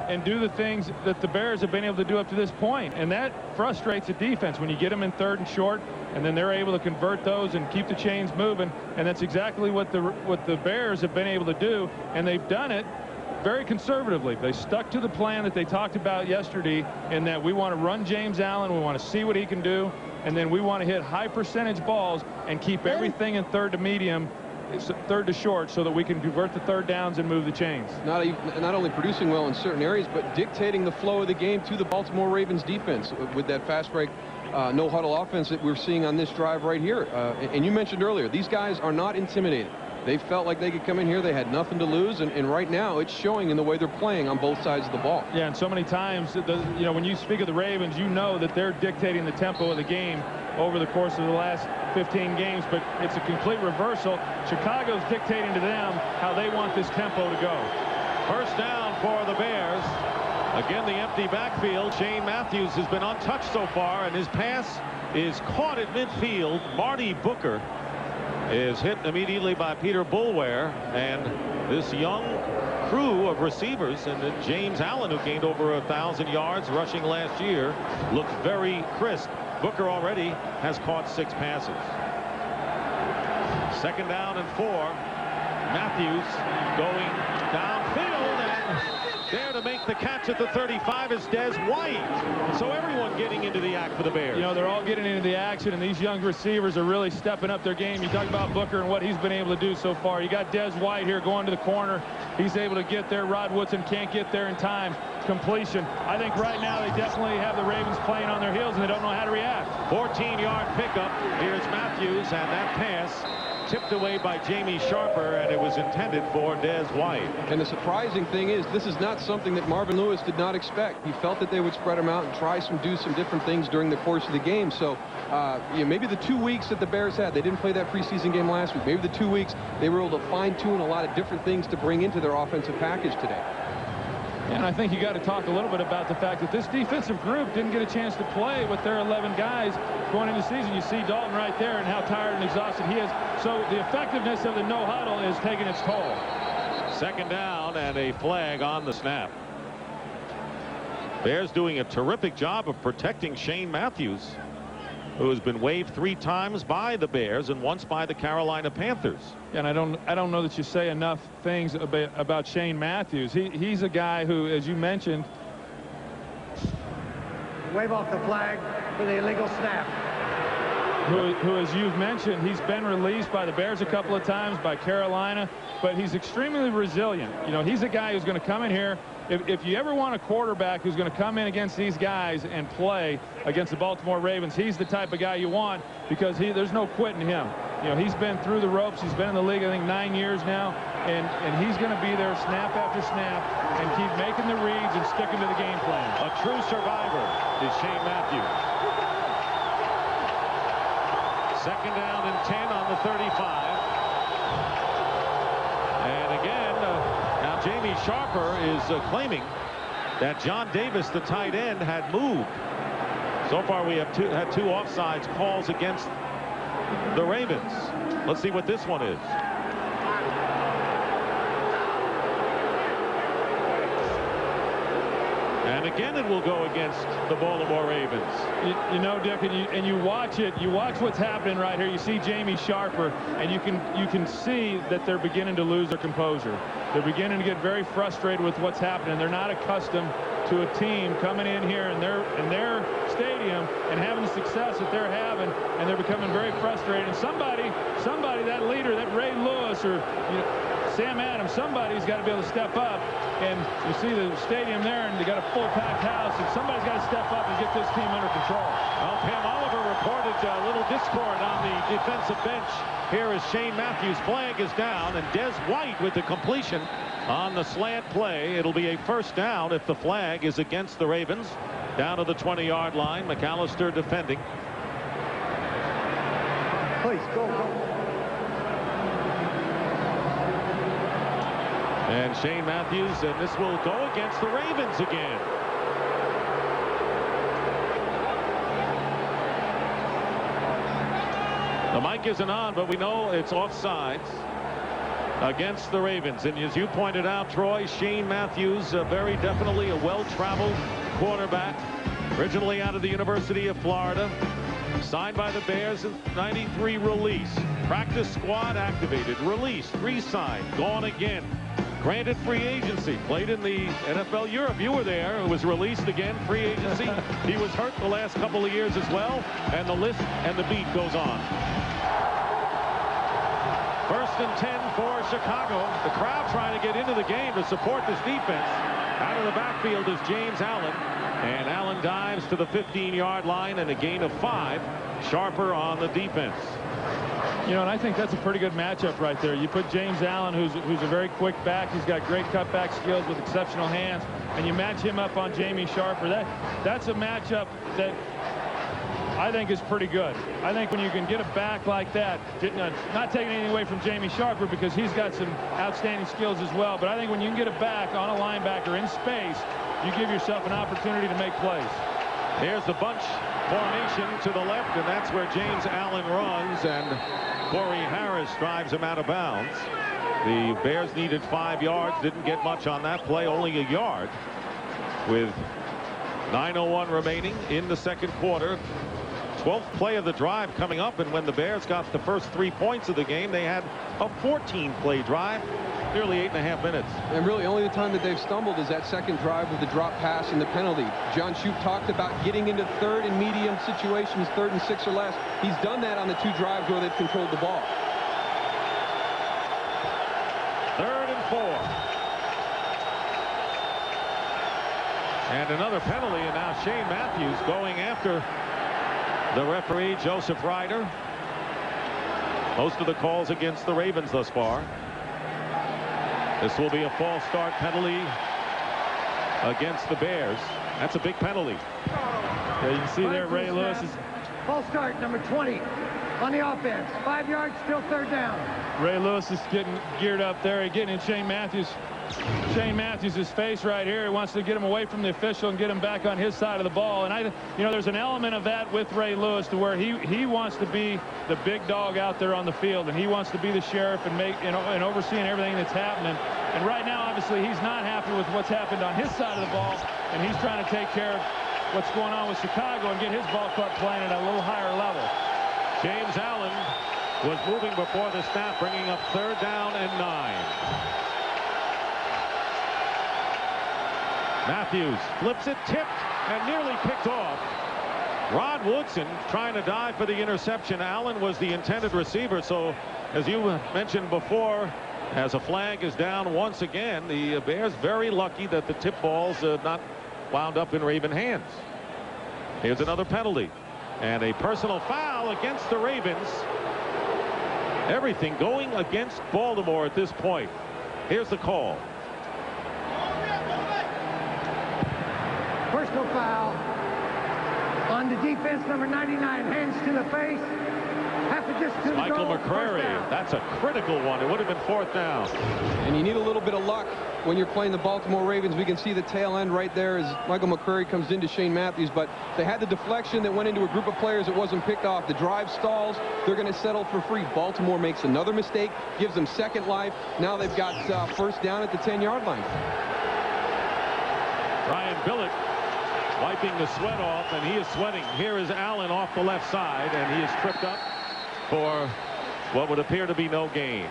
and do the things that the Bears have been able to do up to this point. And that frustrates the defense when you get them in 3rd and short, and then they're able to convert those and keep the chains moving. And that's exactly what the Bears have been able to do, and they've done it very conservatively. They stuck to the plan that they talked about yesterday, in that we want to run James Allen, we want to see what he can do, and then we want to hit high percentage balls and keep everything in 3rd to medium, 3rd to short, so that we can convert the 3rd downs and move the chains.
Not only producing well in certain areas, but dictating the flow of the game to the Baltimore Ravens defense with that fast break no-huddle offense that we're seeing on this drive right here. And you mentioned earlier, these guys are not intimidated. They felt like they could come in here. They had nothing to lose, and right now it's showing in the way they're playing on both sides of the ball.
Yeah, and so many times, you know, when you speak of the Ravens, you know that they're dictating the tempo of the game over the course of the last 15 games, but it's a complete reversal. Chicago's dictating to them how they want this tempo to go.
First down for the Bears. Again, the empty backfield. Shane Matthews has been untouched so far, and his pass is caught at midfield. Marty Booker is hit immediately by Peter Boulware, and this young crew of receivers, and then James Allen, who gained over 1,000 yards rushing last year, looks very crisp. Booker already has caught 6 passes. Second down and 4. Matthews going downfield, and there to make the catch at the 35 is Des White. So everyone getting into the act for the Bears.
You know, they're all getting into the action, and these young receivers are really stepping up their game. You talk about Booker and what he's been able to do so far. You got Des White here going to the corner. He's able to get there. Rod Woodson can't get there in time. Completion. I think right now they definitely have the Ravens playing on their heels, and they don't know how to react.
14-yard pickup. Here's Matthews, and that pass tipped away by Jamie Sharper, and it was intended for Des White.
And the surprising thing is, this is not something that Marvin Lewis did not expect. He felt that they would spread him out and do some different things during the course of the game. So you know, maybe the 2 weeks that the Bears had, they didn't play that preseason game last week. Maybe the 2 weeks they were able to fine-tune a lot of different things to bring into their offensive package today.
And I think you got to talk a little bit about the fact that this defensive group didn't get a chance to play with their 11 guys going into the season. You see Dalton right there and how tired and exhausted he is. So the effectiveness of the no-huddle is taking its toll.
Second down and a flag on the snap. Bears doing a terrific job of protecting Shane Matthews, who has been waived 3 times by the Bears and once by the Carolina Panthers.
And I don't know that you say enough things about Shane Matthews. He's a guy who, as you mentioned,
Wave off the flag for the illegal snap.
Who, as you've mentioned, he's been released by the Bears a couple of times, by Carolina, but he's extremely resilient. You know, he's a guy who's going to come in here. If you ever want a quarterback who's going to come in against these guys and play against the Baltimore Ravens, he's the type of guy you want, because there's no quitting him. You know, he's been through the ropes. He's been in the league, I think, 9 years now, and he's going to be there snap after snap and keep making the reads and sticking to the game plan.
A true survivor is Shane Matthews. Second down and 10 on the 35. And again, now Jamie Sharper is claiming that John Davis, the tight end, had moved. So far we have had 2 offsides calls against the Ravens. Let's see what this one is. And again, it will go against the Baltimore Ravens.
You know, Dick, and you watch it. You watch what's happening right here. You see Jamie Sharper, and you can see that they're beginning to lose their composure. They're beginning to get very frustrated with what's happening. They're not accustomed to a team coming in here in their stadium and having the success that they're having, and they're becoming very frustrated. And somebody, that leader, that Ray Lewis or Sam Adams, somebody's got to be able to step up. And you see the stadium there, and they got a full packed house, and somebody's got to step up and get this team under control.
Well, Pam Oliver reported a little discord on the defensive bench. Here is Shane Matthews. Flag is down, and Des White with the completion on the slant play. It'll be a first down if the flag is against the Ravens. Down to the 20-yard line. McAllister defending.
Please, go.
And Shane Matthews, and this will go against the Ravens again. The mic isn't on, but we know it's offsides against the Ravens. And as you pointed out, Troy, Shane Matthews, very definitely a well-traveled quarterback, originally out of the University of Florida, signed by the Bears in '93 release. Practice squad activated, released, re-signed, gone again. Granted free agency, played in the NFL Europe. You were there. It was released again, free agency. He was hurt the last couple of years as well, and the list and the beat goes on. First and 10 for Chicago. The crowd trying to get into the game to support this defense. Out of the backfield is James Allen. And Allen dives to the 15-yard line and a gain of 5. Sharper on the defense.
You know, and I think that's a pretty good matchup right there. You put James Allen, who's a very quick back. He's got great cutback skills with exceptional hands. And you match him up on Jamie Sharper. That's a matchup that I think is pretty good. I think when you can get a back like that, not taking anything away from Jamie Sharper because he's got some outstanding skills as well, but I think when you can get a back on a linebacker in space, you give yourself an opportunity to make plays.
Here's the bunch formation to the left, and that's where James Allen runs, and Corey Harris drives him out of bounds. The Bears needed 5 yards, didn't get much on that play, only a yard with 9:01 remaining in the second quarter. 12th play of the drive coming up, and when the Bears got the first 3 points of the game, they had a 14-play drive, nearly 8.5 minutes.
And really only the time that they've stumbled is that second drive with the drop pass and the penalty. John Shoup talked about getting into third and medium situations, 3rd and 6 or less. He's done that on the 2 drives where they've controlled the ball.
3rd and 4. And another penalty, and now Shane Matthews going after the referee, Joseph Ryder. Most of the calls against the Ravens thus far. This will be a false start penalty against the Bears. That's a big penalty.
Yeah, you can see there Ray Lewis is...
False start, number 20 on the offense. 5 yards, still 3rd down.
Ray Lewis is getting geared up there, getting in Shane Matthews' face right here. He wants to get him away from the official and get him back on his side of the ball. And there's an element of that with Ray Lewis to where he wants to be the big dog out there on the field, and he wants to be the sheriff and and overseeing everything that's happening. And right now, obviously, he's not happy with what's happened on his side of the ball, and he's trying to take care of what's going on with Chicago and get his ball club playing at a little higher level.
James Allen was moving before the snap, bringing up 3rd down and 9. Matthews flips it, tipped, and nearly picked off. Rod Woodson trying to dive for the interception. Allen was the intended receiver, so as you mentioned before, as a flag is down once again, the Bears very lucky that the tip ball's not wound up in Raven hands. Here's another penalty and a personal foul against the Ravens. Everything going against Baltimore at this point. Here's the call.
Personal foul on the defense, number 99, hands to the face.
Michael McCrary. That's a critical one. It would have been 4th down.
And you need a little bit of luck when you're playing the Baltimore Ravens. We can see the tail end right there as Michael McCrary comes into Shane Matthews, but they had the deflection that went into a group of players that wasn't picked off. The drive stalls. They're going to settle for free. Baltimore makes another mistake, gives them second life. Now they've got 1st down at the 10-yard line.
Brian Billett wiping the sweat off, and he is sweating. Here is Allen off the left side, and he is tripped up for what would appear to be no gain.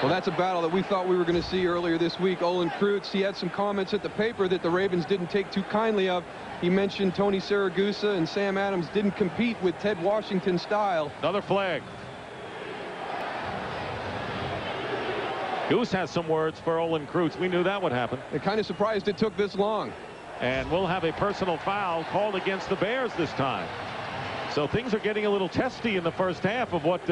Well, that's a battle that we thought we were going to see earlier this week. Olin Kreutz, he had some comments at the paper that the Ravens didn't take too kindly of. He mentioned Tony Saragusa and Sam Adams didn't compete with Ted Washington's style.
Another flag. Goose has some words for Olin Kreutz. We knew that would happen.
They're kind of surprised it took this long.
And we'll have a personal foul called against the Bears this time. So things are getting a little testy in the first half of what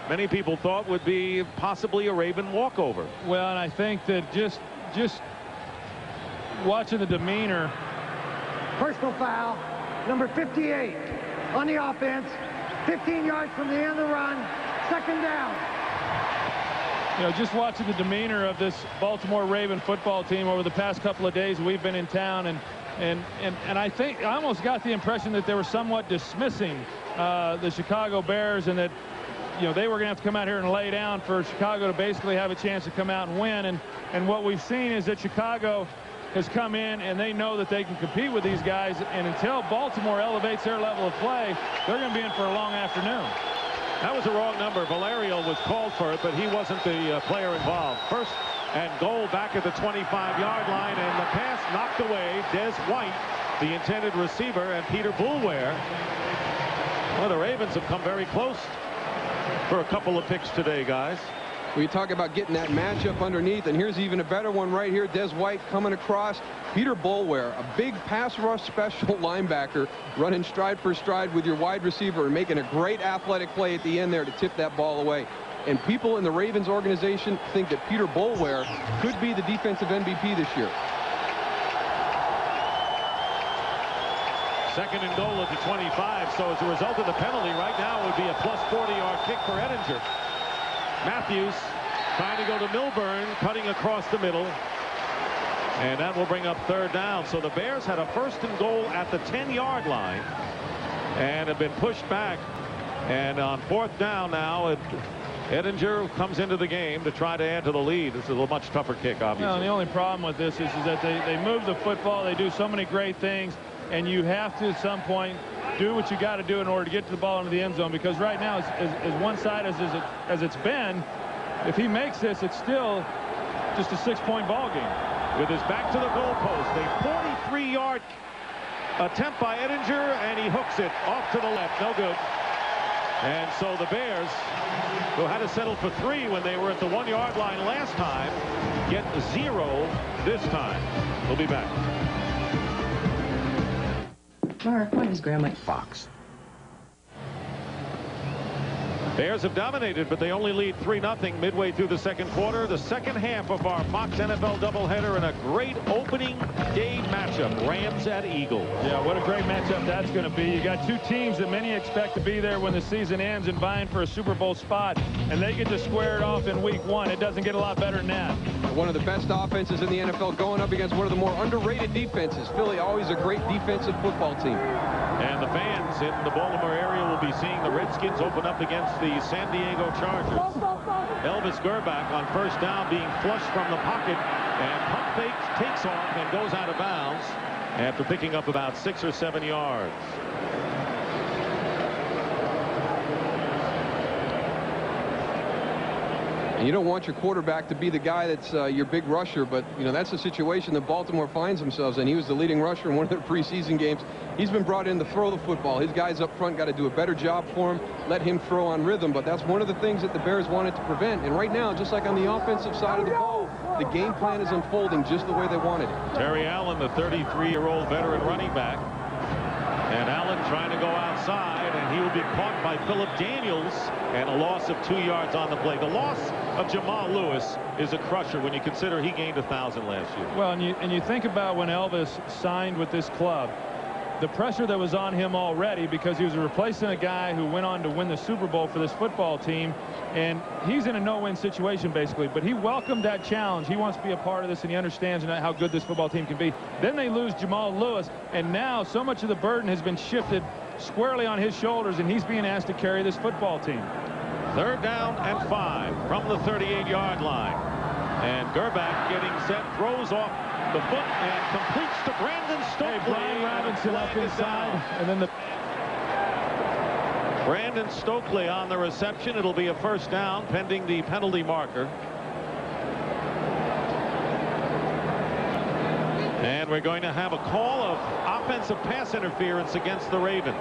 many people thought would be possibly a Raven walkover.
Well, and I think that just watching the demeanor.
Personal foul, number 58 on the offense. 15 yards from the end of the run. 2nd down.
You know, just watching the demeanor of this Baltimore Raven football team over the past couple of days we've been in town, and I think I almost got the impression that they were somewhat dismissing the Chicago Bears, and that, you know, they were going to have to come out here and lay down for Chicago to basically have a chance to come out and win. And what we've seen is that Chicago has come in and they know that they can compete with these guys, and until Baltimore elevates their level of play, they're going to be in for a long afternoon.
That was a wrong number. Valerio was called for it, but he wasn't the player involved. 1st and goal back at the 25-yard line, and the pass knocked away. Des White, the intended receiver, and Peter Boulware. Well, the Ravens have come very close for a couple of picks today, guys.
We talk about getting that matchup underneath, and here's even a better one right here. Des White coming across. Peter Boulware, a big pass rush special linebacker, running stride for stride with your wide receiver and making a great athletic play at the end there to tip that ball away. And people in the Ravens organization think that Peter Boulware could be the defensive MVP this year.
Second and goal at the 25. So as a result of the penalty, right now it would be a plus 40-yard kick for Ettinger. Matthews trying to go to Milburn, cutting across the middle. And that will bring up third down. So the Bears had a first and goal at the 10-yard line and have been pushed back. And on fourth down now, Ettinger comes into the game to try to add to the lead. This is a much tougher kick, obviously.
No, the only problem with this is that they move the football. They do so many great things. And you have to, at some point, do what you got to do in order to get to the ball into the end zone. Because right now, as one-sided as it's been, if he makes this, it's still just a 6-point ball game.
With his back to the goalpost, a 43-yard attempt by Ettinger, and he hooks it off to the left. No good. And so the Bears, who had to settle for 3 when they were at the 1-yard line last time, get 0 this time. We'll be back.
Mark, what is Grandma
Fox?
Bears have dominated, but they only lead 3-0 midway through the second quarter. The second half of our Fox NFL doubleheader, and a great opening day matchup. Rams at Eagles.
Yeah, what a great matchup that's going to be. You got two teams that many expect to be there when the season ends and vying for a Super Bowl spot, and they get to square it off in week 1. It doesn't get a lot better than that.
One of the best offenses in the NFL going up against one of the more underrated defenses. Philly, always a great defensive football team.
And the fans in the Baltimore area will be seeing the Redskins open up against the San Diego Chargers. Elvis Gerbach on first down being flushed from the pocket, and pump fake takes off and goes out of bounds after picking up about 6 or 7 yards.
And you don't want your quarterback to be the guy that's your big rusher, but you know that's the situation that Baltimore finds themselves in. He was the leading rusher in one of their preseason games. He's been brought in to throw the football. His guys up front got to do a better job for him, let him throw on rhythm, but that's one of the things that the Bears wanted to prevent. And right now, just like on the offensive side of the ball, the game plan is unfolding just the way they wanted it.
Terry Allen, the 33-year-old veteran running back. And Allen trying to go outside, and he will be caught by Phillip Daniels, and a loss of 2 yards on the play. The loss of Jamal Lewis is a crusher when you consider he gained 1,000 last year.
Well, and you think about when Elvis signed with this club, the pressure that was on him already, because he was replacing a guy who went on to win the Super Bowl for this football team, and he's in a no-win situation basically, but he welcomed that challenge. He wants to be a part of this, and he understands how good this football team can be. Then they lose Jamal Lewis, and now so much of the burden has been shifted squarely on his shoulders, and he's being asked to carry this football team.
Third down and 5 from the 38-yard line, and Gerbach getting set, throws off the foot and completes to Brandon Stokely.
Hey, Brian Robinson up inside, and then the
Brandon Stokely on the reception. It'll be a first down pending the penalty marker. And we're going to have a call of offensive pass interference against the Ravens.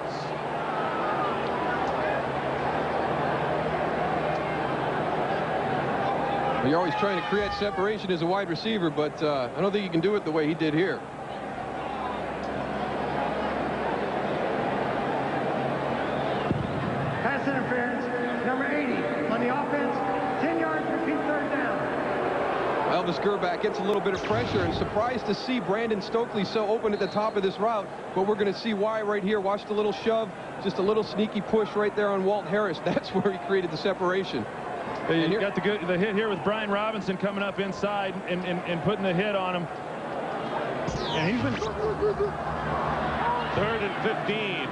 You're always trying to create separation as a wide receiver, but I don't think you can do it the way he did here.
Pass interference, number 80 on the offense, 10 yards, repeat third down.
Elvis Gerbach gets a little bit of pressure, and surprised to see Brandon Stokely so open at the top of this route, but we're going to see why right here. Watch the little shove, just a little sneaky push right there on Walt Harris. That's where he created the separation.
You got the hit here with Brian Robinson coming up inside and putting the hit on him. And he's been
3rd and 15.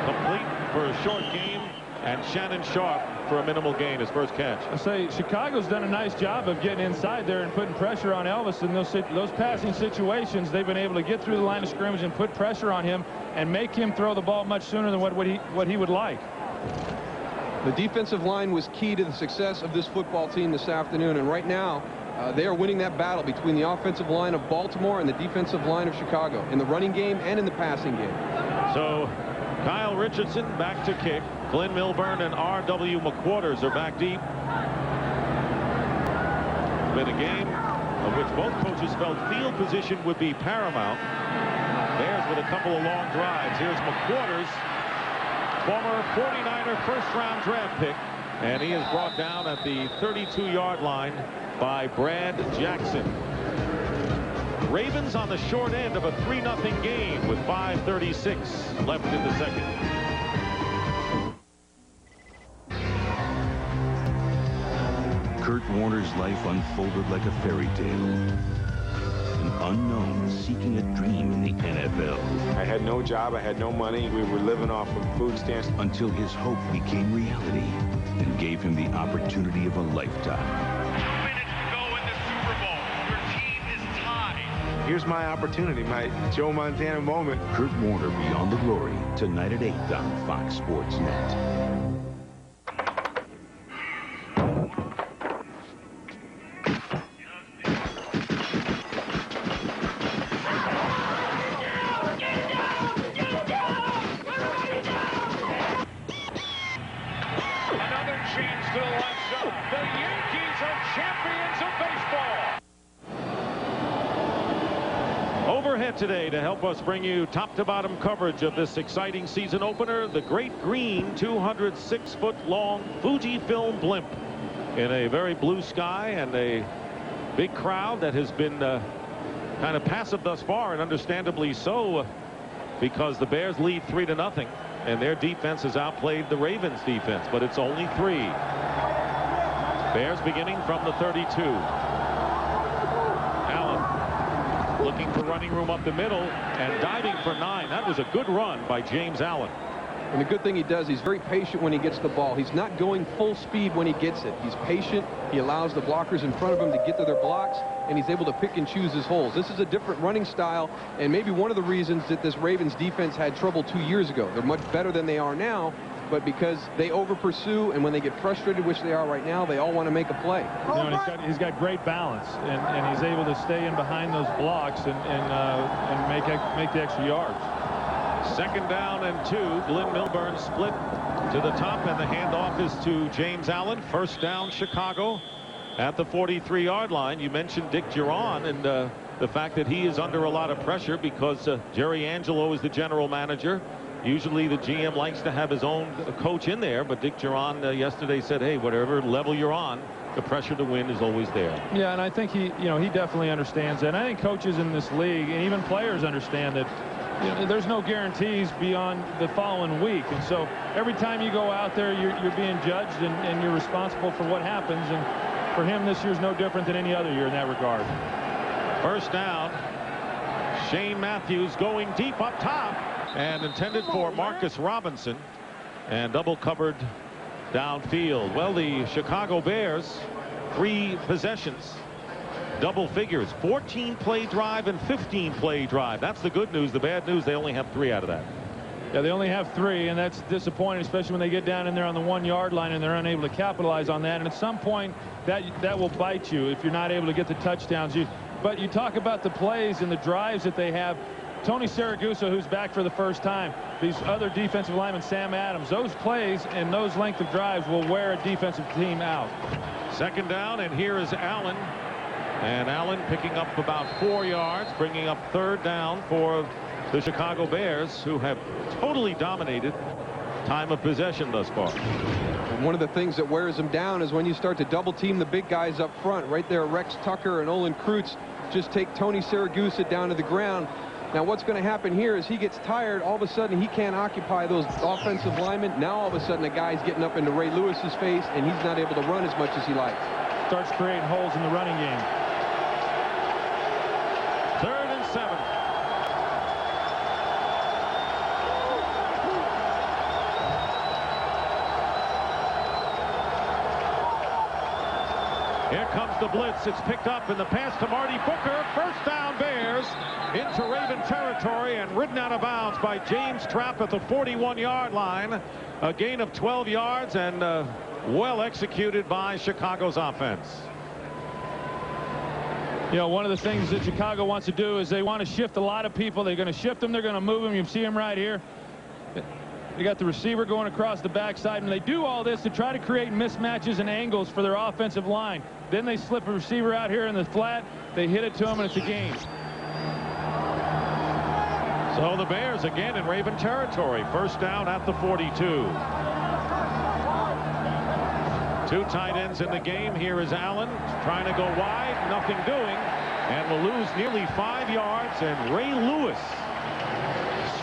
Complete for a short game, and Shannon Sharp for a minimal gain, his first catch.
I say Chicago's done a nice job of getting inside there and putting pressure on Elvis in those passing situations. They've been able to get through the line of scrimmage and put pressure on him and make him throw the ball much sooner than what he would like.
The defensive line was key to the success of this football team this afternoon, and right now they are winning that battle between the offensive line of Baltimore and the defensive line of Chicago in the running game and in the passing game.
So Kyle Richardson back to kick. Glenn Milburn and R.W. McQuarters are back deep. Been a game of which both coaches felt field position would be paramount. Bears with a couple of long drives. Here's McQuarters, former 49er first-round draft pick, and he is brought down at the 32-yard line by Brad Jackson. Ravens on the short end of a 3-0 game with 5:36 left in the second.
Kurt Warner's life unfolded like a fairy tale. An unknown seeking a dream in the NFL.
I had no job, I had no money, we were living off of food stamps.
Until his hope became reality and gave him the opportunity of a lifetime.
Here's my opportunity, my Joe Montana moment.
Kurt Warner Beyond the Glory, tonight at 8 on Fox Sports Net.
Another change to the left side. The Yankees are champions of baseball.
Overhead today to help us bring you top-to-bottom coverage of this exciting season opener, the Great Green 206-foot-long Fujifilm blimp in a very blue sky and a big crowd that has been kind of passive thus far, and understandably so, because the Bears lead 3-0 and their defense has outplayed the Ravens defense, but it's only 3. Bears beginning from the 32. Looking for running room up the middle and diving for 9. That was a good run by James Allen.
And the good thing he does, he's very patient when he gets the ball. He's not going full speed when he gets it. He's patient. He allows the blockers in front of him to get to their blocks, and he's able to pick and choose his holes. This is a different running style, and maybe one of the reasons that this Ravens defense had trouble 2 years ago. They're much better than they are now, but because they over-pursue, and when they get frustrated, which they are right now, they all want to make a play.
You know, and he's got great balance, and he's able to stay in behind those blocks and make the extra yards.
Second down and 2. Glenn Milburn split to the top, and the handoff is to James Allen. First down, Chicago at the 43-yard line. You mentioned Dick Duran and the fact that he is under a lot of pressure because Jerry Angelo is the general manager. Usually the GM likes to have his own coach in there, but Dick Duran yesterday said, hey, whatever level you're on, the pressure to win is always there.
Yeah, and I think he definitely understands that. And I think coaches in this league and even players understand that there's no guarantees beyond the following week. And so every time you go out there, you're being judged and you're responsible for what happens. And for him, this year's no different than any other year in that regard.
First down, Shane Matthews going deep up top and intended for Marcus Robinson and double covered downfield. Well, the Chicago Bears, 3 possessions, double figures, 14-play drive and 15-play drive. That's the good news. The bad news, they only have 3 out of that.
Yeah, they only have 3, and that's disappointing, especially when they get down in there on the 1-yard line and they're unable to capitalize on that. And at some point, that will bite you if you're not able to get the touchdowns. But you talk about the plays and the drives that they have. Tony Saragusa, who's back for the first time, these other defensive linemen, Sam Adams, those plays and those length of drives will wear a defensive team out.
Second down, and here is Allen. And Allen picking up about 4 yards, bringing up third down for the Chicago Bears, who have totally dominated time of possession thus far.
And one of the things that wears them down is when you start to double team the big guys up front. Right there, Rex Tucker and Olin Kreutz just take Tony Saragusa down to the ground. Now what's going to happen here is he gets tired. All of a sudden he can't occupy those offensive linemen. Now all of a sudden the guy's getting up into Ray Lewis's face and he's not able to run as much as he likes.
Starts creating holes in the running game.
3rd and 7. Here comes the blitz. It's picked up in the pass to Marty Booker. First down, Bears into Raven territory and ridden out of bounds by James Trapp at the 41-yard line. A gain of 12 yards and well executed by Chicago's offense.
You know, one of the things that Chicago wants to do is they want to shift a lot of people. They're going to shift them. They're going to move them. You see them right here. They got the receiver going across the backside, and they do all this to try to create mismatches and angles for their offensive line. Then they slip a receiver out here in the flat. They hit it to him, and it's a gain.
So the Bears again in Raven territory. First down at the 42. Two tight ends in the game. Here is Allen trying to go wide. Nothing doing. And will lose nearly 5 yards. And Ray Lewis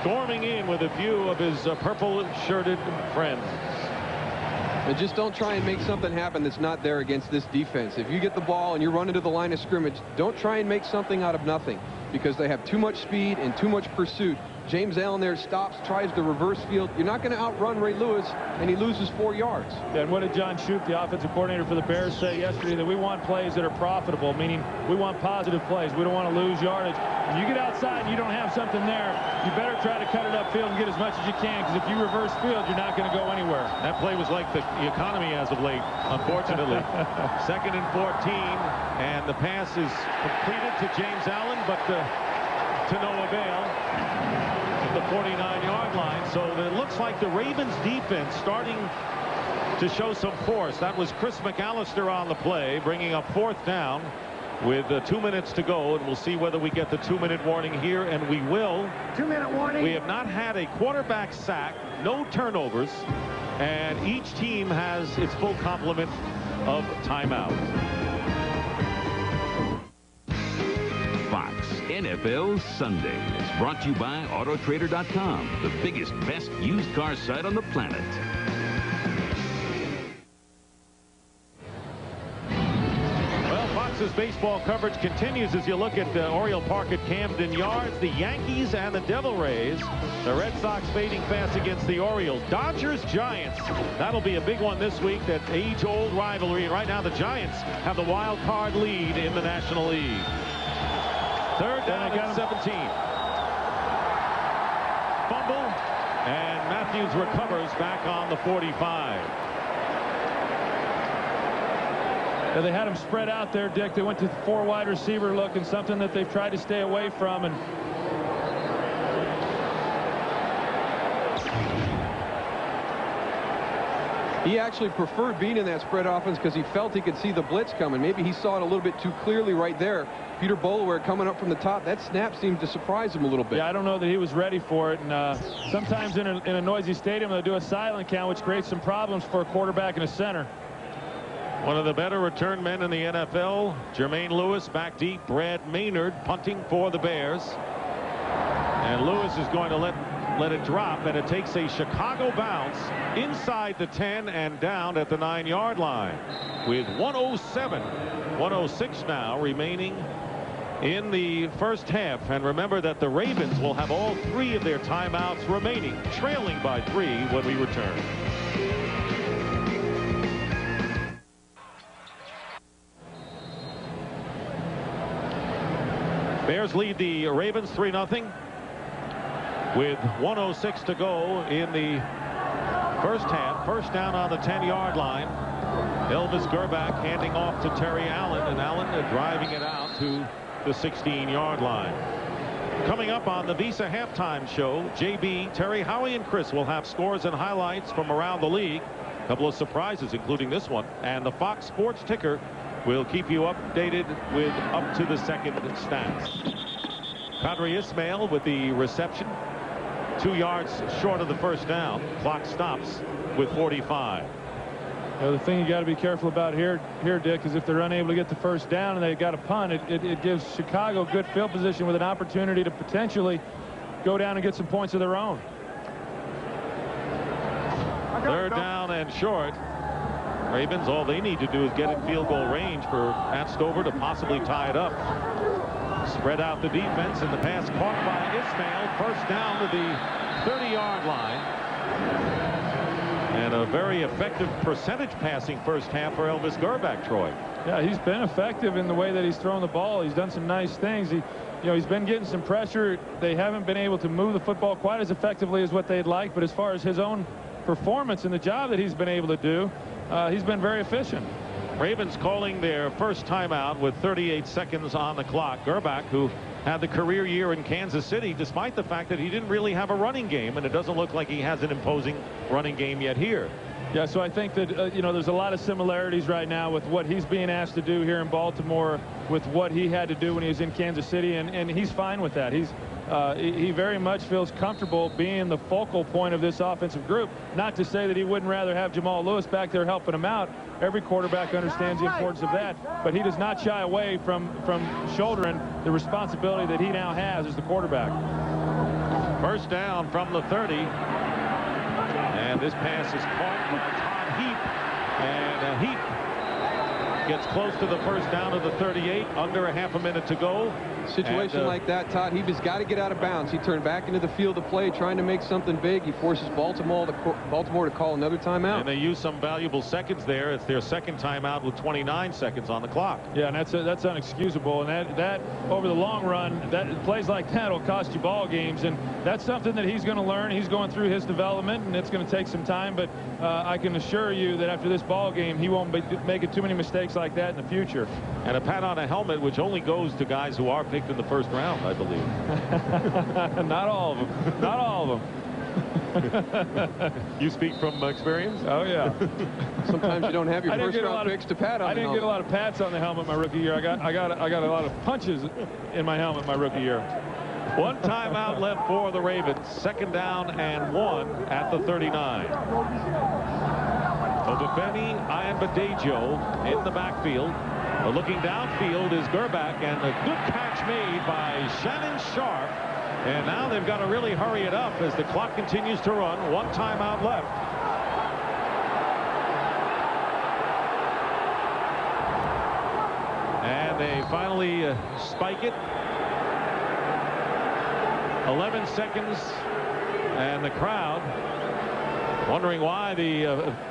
storming in with a few of his purple-shirted friends.
And just don't try and make something happen that's not there against this defense. If you get the ball and you're running to the line of scrimmage, don't try and make something out of nothing, because they have too much speed and too much pursuit. James Allen there stops, tries to reverse field. You're not going to outrun Ray Lewis, and he loses 4 yards.
Yeah, and what did John Shoup, the offensive coordinator for the Bears, say yesterday? That we want plays that are profitable, meaning we want positive plays. We don't want to lose yardage. When you get outside and you don't have something there, you better try to cut it upfield and get as much as you can, because if you reverse field, you're not going to go anywhere.
That play was like the economy as of late, unfortunately. 2nd and 14, and the pass is completed to James Allen, but to no avail. The 49-yard line. So it looks like the Ravens defense starting to show some force. That was Chris McAllister on the play, bringing up 4th down with 2 minutes to go, and we'll see whether we get the 2-minute warning here, and we will.
2-minute warning.
We have not had a quarterback sack, no turnovers, and each team has its full complement of timeouts.
Fox NFL Sunday is brought to you by Autotrader.com, the biggest, best used car site on the planet.
Well, Fox's baseball coverage continues as you look at Oriole Park at Camden Yards. The Yankees and the Devil Rays. The Red Sox fading fast against the Orioles. Dodgers, Giants. That'll be a big one this week, that age-old rivalry. Right now, the Giants have the wild card lead in the National League. 3rd down and 17. Fumble, and Matthews recovers back on the 45.
Yeah, they had him spread out there, Dick. They went to the 4 wide receiver look, and something that they've tried to stay away from. And
he actually preferred being in that spread offense because he felt he could see the blitz coming. Maybe he saw it a little bit too clearly right there. Peter Bolaware coming up from the top. That snap seemed to surprise him a little bit.
Yeah, I don't know that he was ready for it. And sometimes in a noisy stadium, they'll do a silent count, which creates some problems for a quarterback and a center.
One of the better return men in the NFL, Jermaine Lewis back deep. Brad Maynard punting for the Bears. And Lewis is going to let it drop, and it takes a Chicago bounce inside the 10 and down at the 9-yard line with 106 now remaining in the first half. And remember that the Ravens will have all 3 of their timeouts remaining, trailing by 3 when we return. Bears lead the Ravens 3-0 with 106 to go in the first half. First down on the 10-yard line. Elvis Gerback handing off to Terry Allen, and Allen driving it out to the 16-yard line. Coming up on the Visa halftime show, JB, Terry, Howie, and Chris will have scores and highlights from around the league. A couple of surprises, including this one. And the Fox Sports Ticker will keep you updated with up to the second stats. Qadri Ismail with the reception. 2 yards short of the first down. Clock stops with 45.
The thing you got to be careful about here, Dick, is if they're unable to get the first down and they've got a punt, it gives Chicago good field position with an opportunity to potentially go down and get some points of their own.
3rd down and short. Ravens, all they need to do is get in field goal range for Matt Stover to possibly tie it up. Spread out the defense, and the pass caught by Ismail. First down to the 30-yard line. And a very effective percentage passing first half for Elvis Gerback, Troy.
Yeah, he's been effective in the way that he's thrown the ball. He's done some nice things. He's been getting some pressure. They haven't been able to move the football quite as effectively as what they'd like, but as far as his own performance and the job that he's been able to do, he's been very efficient.
Ravens calling their first timeout with 38 seconds on the clock. Gerback, who had the career year in Kansas City, despite the fact that he didn't really have a running game, and it doesn't look like he has an imposing running game yet here.
Yeah, so I think that, you know, there's a lot of similarities right now with what he's being asked to do here in Baltimore with what he had to do when he was in Kansas City, and he's fine with that. He very much feels comfortable being the focal point of this offensive group. Not to say that he wouldn't rather have Jamal Lewis back there helping him out. Every quarterback understands the importance of that, but he does not shy away from shouldering the responsibility that he now has as the quarterback.
First down from the 30. And this pass is caught by Todd Heap. And Heap gets close to the first down of the 38. Under a half a minute to go.
Situation like that, Todd Heap has got to get out of bounds. He turned back into the field of play, trying to make something big. He forces Baltimore to call another timeout.
And they use some valuable seconds there. It's their second timeout with 29 seconds on the clock.
Yeah, and that's unexcusable. And that over the long run, plays like that will cost you ball games. And that's something that he's going to learn. He's going through his development, and it's going to take some time. But I can assure you that after this ball game, he won't be making too many mistakes like that in the future.
And a pat on a helmet, which only goes to guys who are picked in the first round, I believe.
Not all of them. Not all of them.
You speak from experience?
Oh, yeah.
Sometimes you don't have your first round picks to pat on.
I didn't get a lot of pats on the helmet my rookie year. I got a lot of punches in my helmet my rookie year.
One timeout left for the Ravens. Second down and 1 at the 39. Obafemi Iambadejo in the backfield. Looking downfield is Gerbach, and a good catch made by Shannon Sharp. And now they've got to really hurry it up as the clock continues to run. One timeout left. And they finally spike it. 11 seconds, and the crowd wondering why the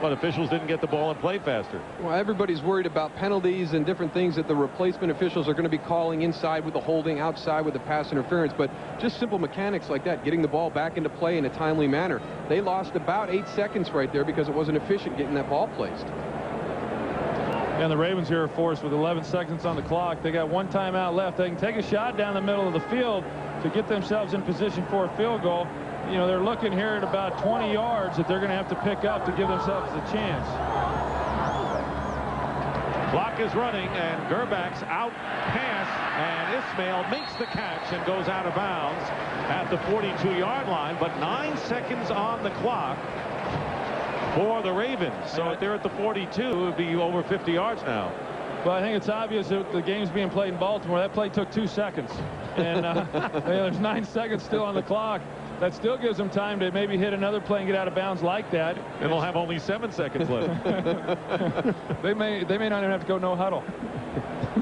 officials didn't get the ball and play faster.
Well, everybody's worried about penalties and different things that the replacement officials are going to be calling inside with the holding, outside with the pass interference. But just simple mechanics like that, getting the ball back into play in a timely manner. They lost about 8 seconds right there because it wasn't efficient getting that ball placed.
And the Ravens here are forced with 11 seconds on the clock. They got one timeout left. They can take a shot down the middle of the field to get themselves in position for a field goal. You know, they're looking here at about 20 yards that they're going to have to pick up to give themselves a chance.
Clock is running, and Gerbach's out pass, and Ismail makes the catch and goes out of bounds at the 42-yard line, but 9 seconds on the clock for the Ravens. So if they're at the 42, it would be over 50 yards now.
Well, I think it's obvious that the game's being played in Baltimore. That play took 2 seconds. And there's 9 seconds still on the clock. That still gives them time to maybe hit another play and get out of bounds like that.
And they'll have only 7 seconds left.
They may not even have to go no huddle.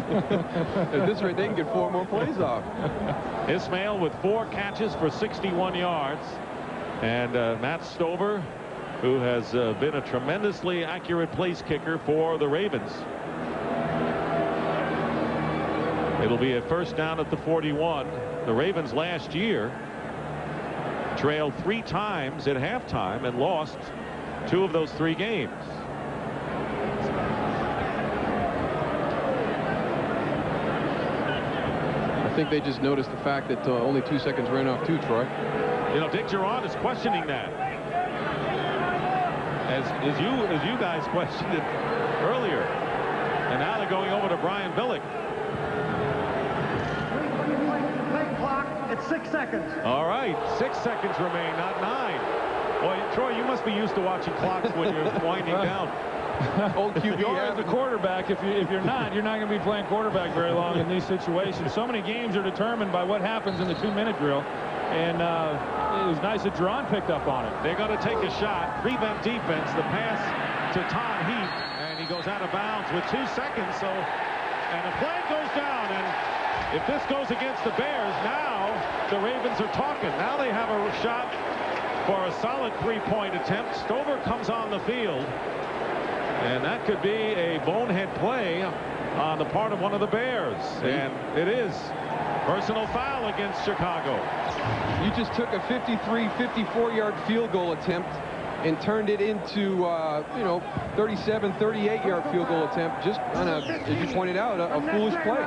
At this rate, they can get 4 more plays off.
Ismail with 4 catches for 61 yards. And Matt Stover, who has been a tremendously accurate place kicker for the Ravens. It'll be a first down at the 41. The Ravens last year trailed 3 times at halftime and lost 2 of those 3 games.
I think they just noticed the fact that only 2 seconds ran off too, Troy.
You know, Dick Geron is questioning that. As you guys questioned it earlier. And now they're going over to Brian Billick.
It's 6 seconds.
All right, 6 seconds remain, not 9. Boy, Troy, you must be used to watching clocks when you're winding down.
Old QB.
You are the quarterback. If you're not going to be playing quarterback very long in these situations. So many games are determined by what happens in the 2-minute drill. And it was nice that Geron picked up on it.
They're going to take a shot. Prevent defense. The pass to Todd Heap, and he goes out of bounds with 2 seconds. So, and a flag goes down. And if this goes against the Bears, now the Ravens are talking. Now they have a shot for a solid 3-point attempt. Stover comes on the field, and that could be a bonehead play on the part of one of the Bears. And it is personal foul against Chicago.
You just took a 53, 54-yard field goal attempt and turned it into, 37, 38-yard field goal attempt just on a, as you pointed out, a foolish play.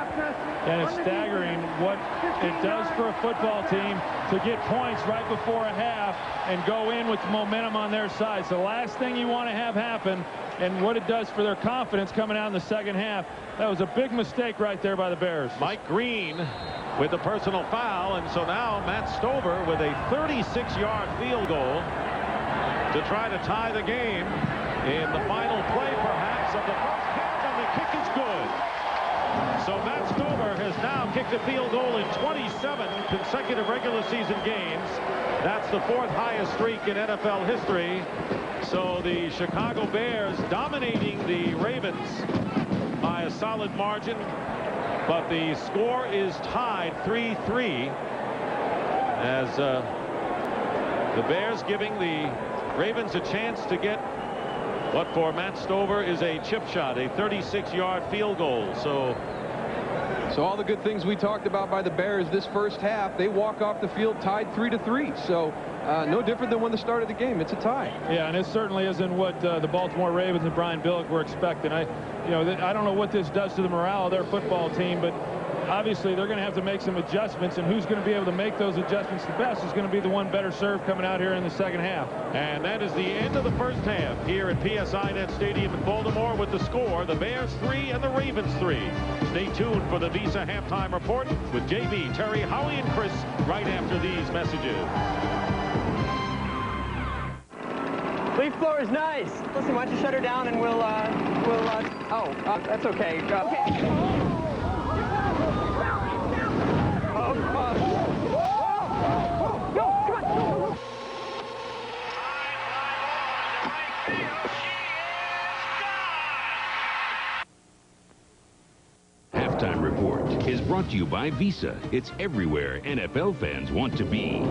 And it's staggering what it does for a football team to get points right before a half and go in with momentum on their side. It's the last thing you want to have happen, and what it does for their confidence coming out in the second half. That was a big mistake right there by the Bears.
Mike Green with the personal foul, and so now Matt Stover with a 36-yard field goal to try to tie the game in the final play, perhaps, of the first half, and the kick is good. So Matt Stover has now kicked a field goal in 27 consecutive regular season games. That's the 4th highest streak in NFL history. So the Chicago Bears dominating the Ravens by a solid margin, but the score is tied 3-3 as the Bears giving the Ravens a chance to get what for Matt Stover is a chip shot, a 36-yard field goal. So
all the good things we talked about by the Bears this first half, they walk off the field tied 3-3. So no different than when the start of the game. It's a tie.
Yeah, and it certainly isn't what the Baltimore Ravens and Brian Billick were expecting. I don't know what this does to the morale of their football team, but obviously they're going to have to make some adjustments, and who's going to be able to make those adjustments the best is going to be the one better served coming out here in the second half.
And that is the end of the first half here at PSI Net Stadium in Baltimore with the score, the Bears 3 and the Ravens 3. Stay tuned for the Visa Halftime Report with JB, Terry, Howie, and Chris right after these messages.
Leaf blower is nice. Listen, why don't you shut her down and we'll that's okay.
Halftime Report is brought to you by Visa. It's everywhere NFL fans want to be.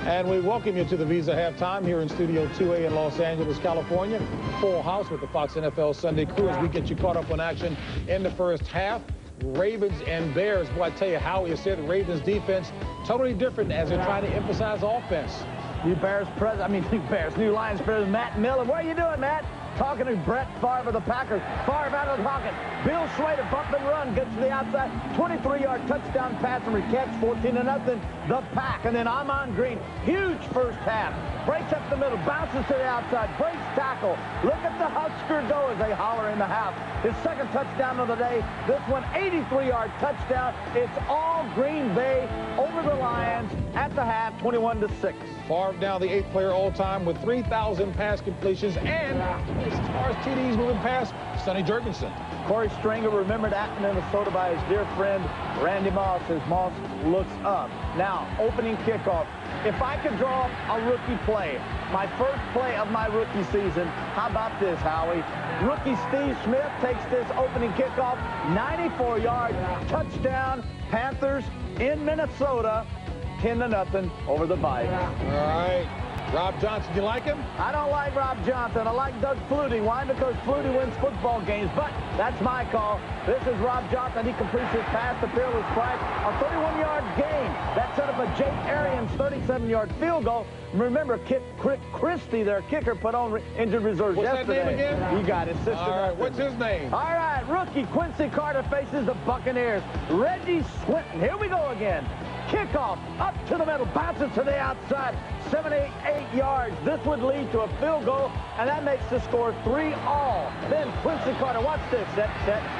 And we welcome you to the Visa Halftime here in Studio 2A in Los Angeles, California. Full house with the Fox NFL Sunday crew as we get you caught up on action in the first half. Ravens and Bears. Boy, I tell you, Howie has said the Ravens defense totally different as they're trying to emphasize offense.
New Lions president Matt Miller. What are you doing, Matt? Talking to Brett Favre of the Packers. Favre out of the pocket. Bill Slater, bump and run, gets to the outside. 23-yard touchdown pass and catch, 14-0. The Pack. And then Amon Green, huge first half. Breaks up the middle, bounces to the outside, breaks tackle. Look at the Husker go as they holler in the house. His second touchdown of the day. This one, 83-yard touchdown. It's all Green Bay over the Lions at the half, 21-6.
Favre now the 8th player all-time with 3,000 pass completions, and as far as TDs moving past, Sonny Jurgensen.
Corey Stringer remembered at Minnesota by his dear friend Randy Moss as Moss looks up. Now, opening kickoff. If I could draw a rookie play, my first play of my rookie season, how about this, Howie? Rookie Steve Smith takes this opening kickoff, 94-yard touchdown, Panthers in Minnesota, 10-0 over the Vikings.
All right. Rob Johnson, you like him?
I don't like Rob Johnson. I like Doug Flutie. Why? Because Flutie wins football games. But that's my call. This is Rob Johnson. He completes his pass. The field is flat. A 31-yard gain. That set up a Jake Arians 37-yard field goal. Remember, Crick Christie, their kicker, put on injured reserves yesterday.
What's that name again?
You got it. Sister.
All right. What's his name?
All right. Rookie Quincy Carter faces the Buccaneers. Reggie Swinton. Here we go again. Kickoff up to the middle, bounces to the outside, 78 yards. This would lead to a field goal, and that makes the score 3-all. Then Quincy Carter, watch this, set,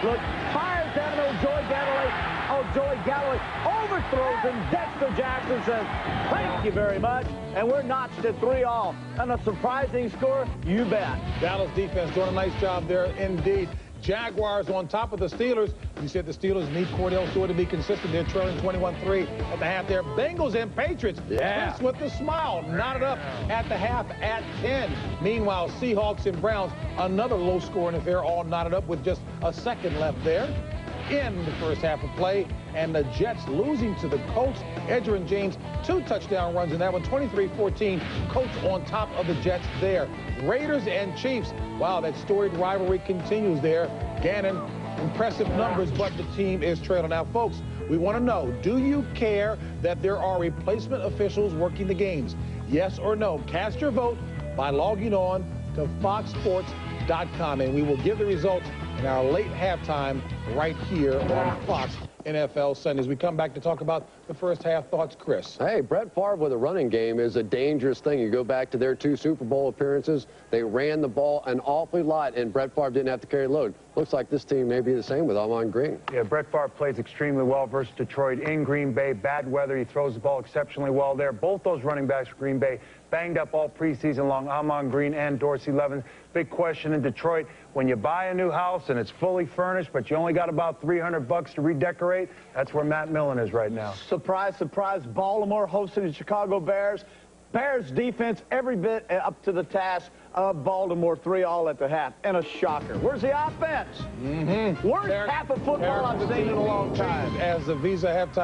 look, fires down to Joey Galloway. Oh, Joey Galloway overthrows him. Dexter Jackson says, thank you very much, and we're notched at 3-all. And a surprising score, you bet.
Dallas defense doing a nice job there indeed. Jaguars on top of the Steelers. You said the Steelers need Cordell Stewart to be consistent. They're trailing 21-3 at the half there. Bengals and Patriots.
Yeah.
Chris with a smile. Knotted up at the half at 10. Meanwhile, Seahawks and Browns, another low-scoring affair, all knotted up with just a second left there in the first half of play. And the Jets losing to the Colts. Edgerrin James, 2 touchdown runs in that one, 23-14. Colts on top of the Jets there. Raiders and Chiefs. Wow, that storied rivalry continues there. Gannon, impressive numbers, but the team is trailing. Now, folks, we want to know, do you care that there are replacement officials working the games? Yes or no? Cast your vote by logging on to foxsports.com, and we will give the results in our late halftime right here on Fox NFL Sundays. We come back to talk about the first half thoughts. Chris.
Hey, Brett Favre with a running game is a dangerous thing. You go back to their 2 Super Bowl appearances. They ran the ball an awfully lot, and Brett Favre didn't have to carry load. Looks like this team may be the same with Ahman Green.
Yeah, Brett Favre plays extremely well versus Detroit in Green Bay. Bad weather. He throws the ball exceptionally well there. Both those running backs for Green Bay banged up all preseason long. Ahman Green and Dorsey Levens. Big question in Detroit. When you buy a new house and it's fully furnished, but you only got about $300 to redecorate, that's where Matt Millen is right now.
Surprise, surprise, Baltimore hosting the Chicago Bears. Bears defense every bit up to the task of Baltimore. 3-all at the half. And a shocker. Where's the offense? Worst half of football I've seen in a long time.
As the Visa halftime.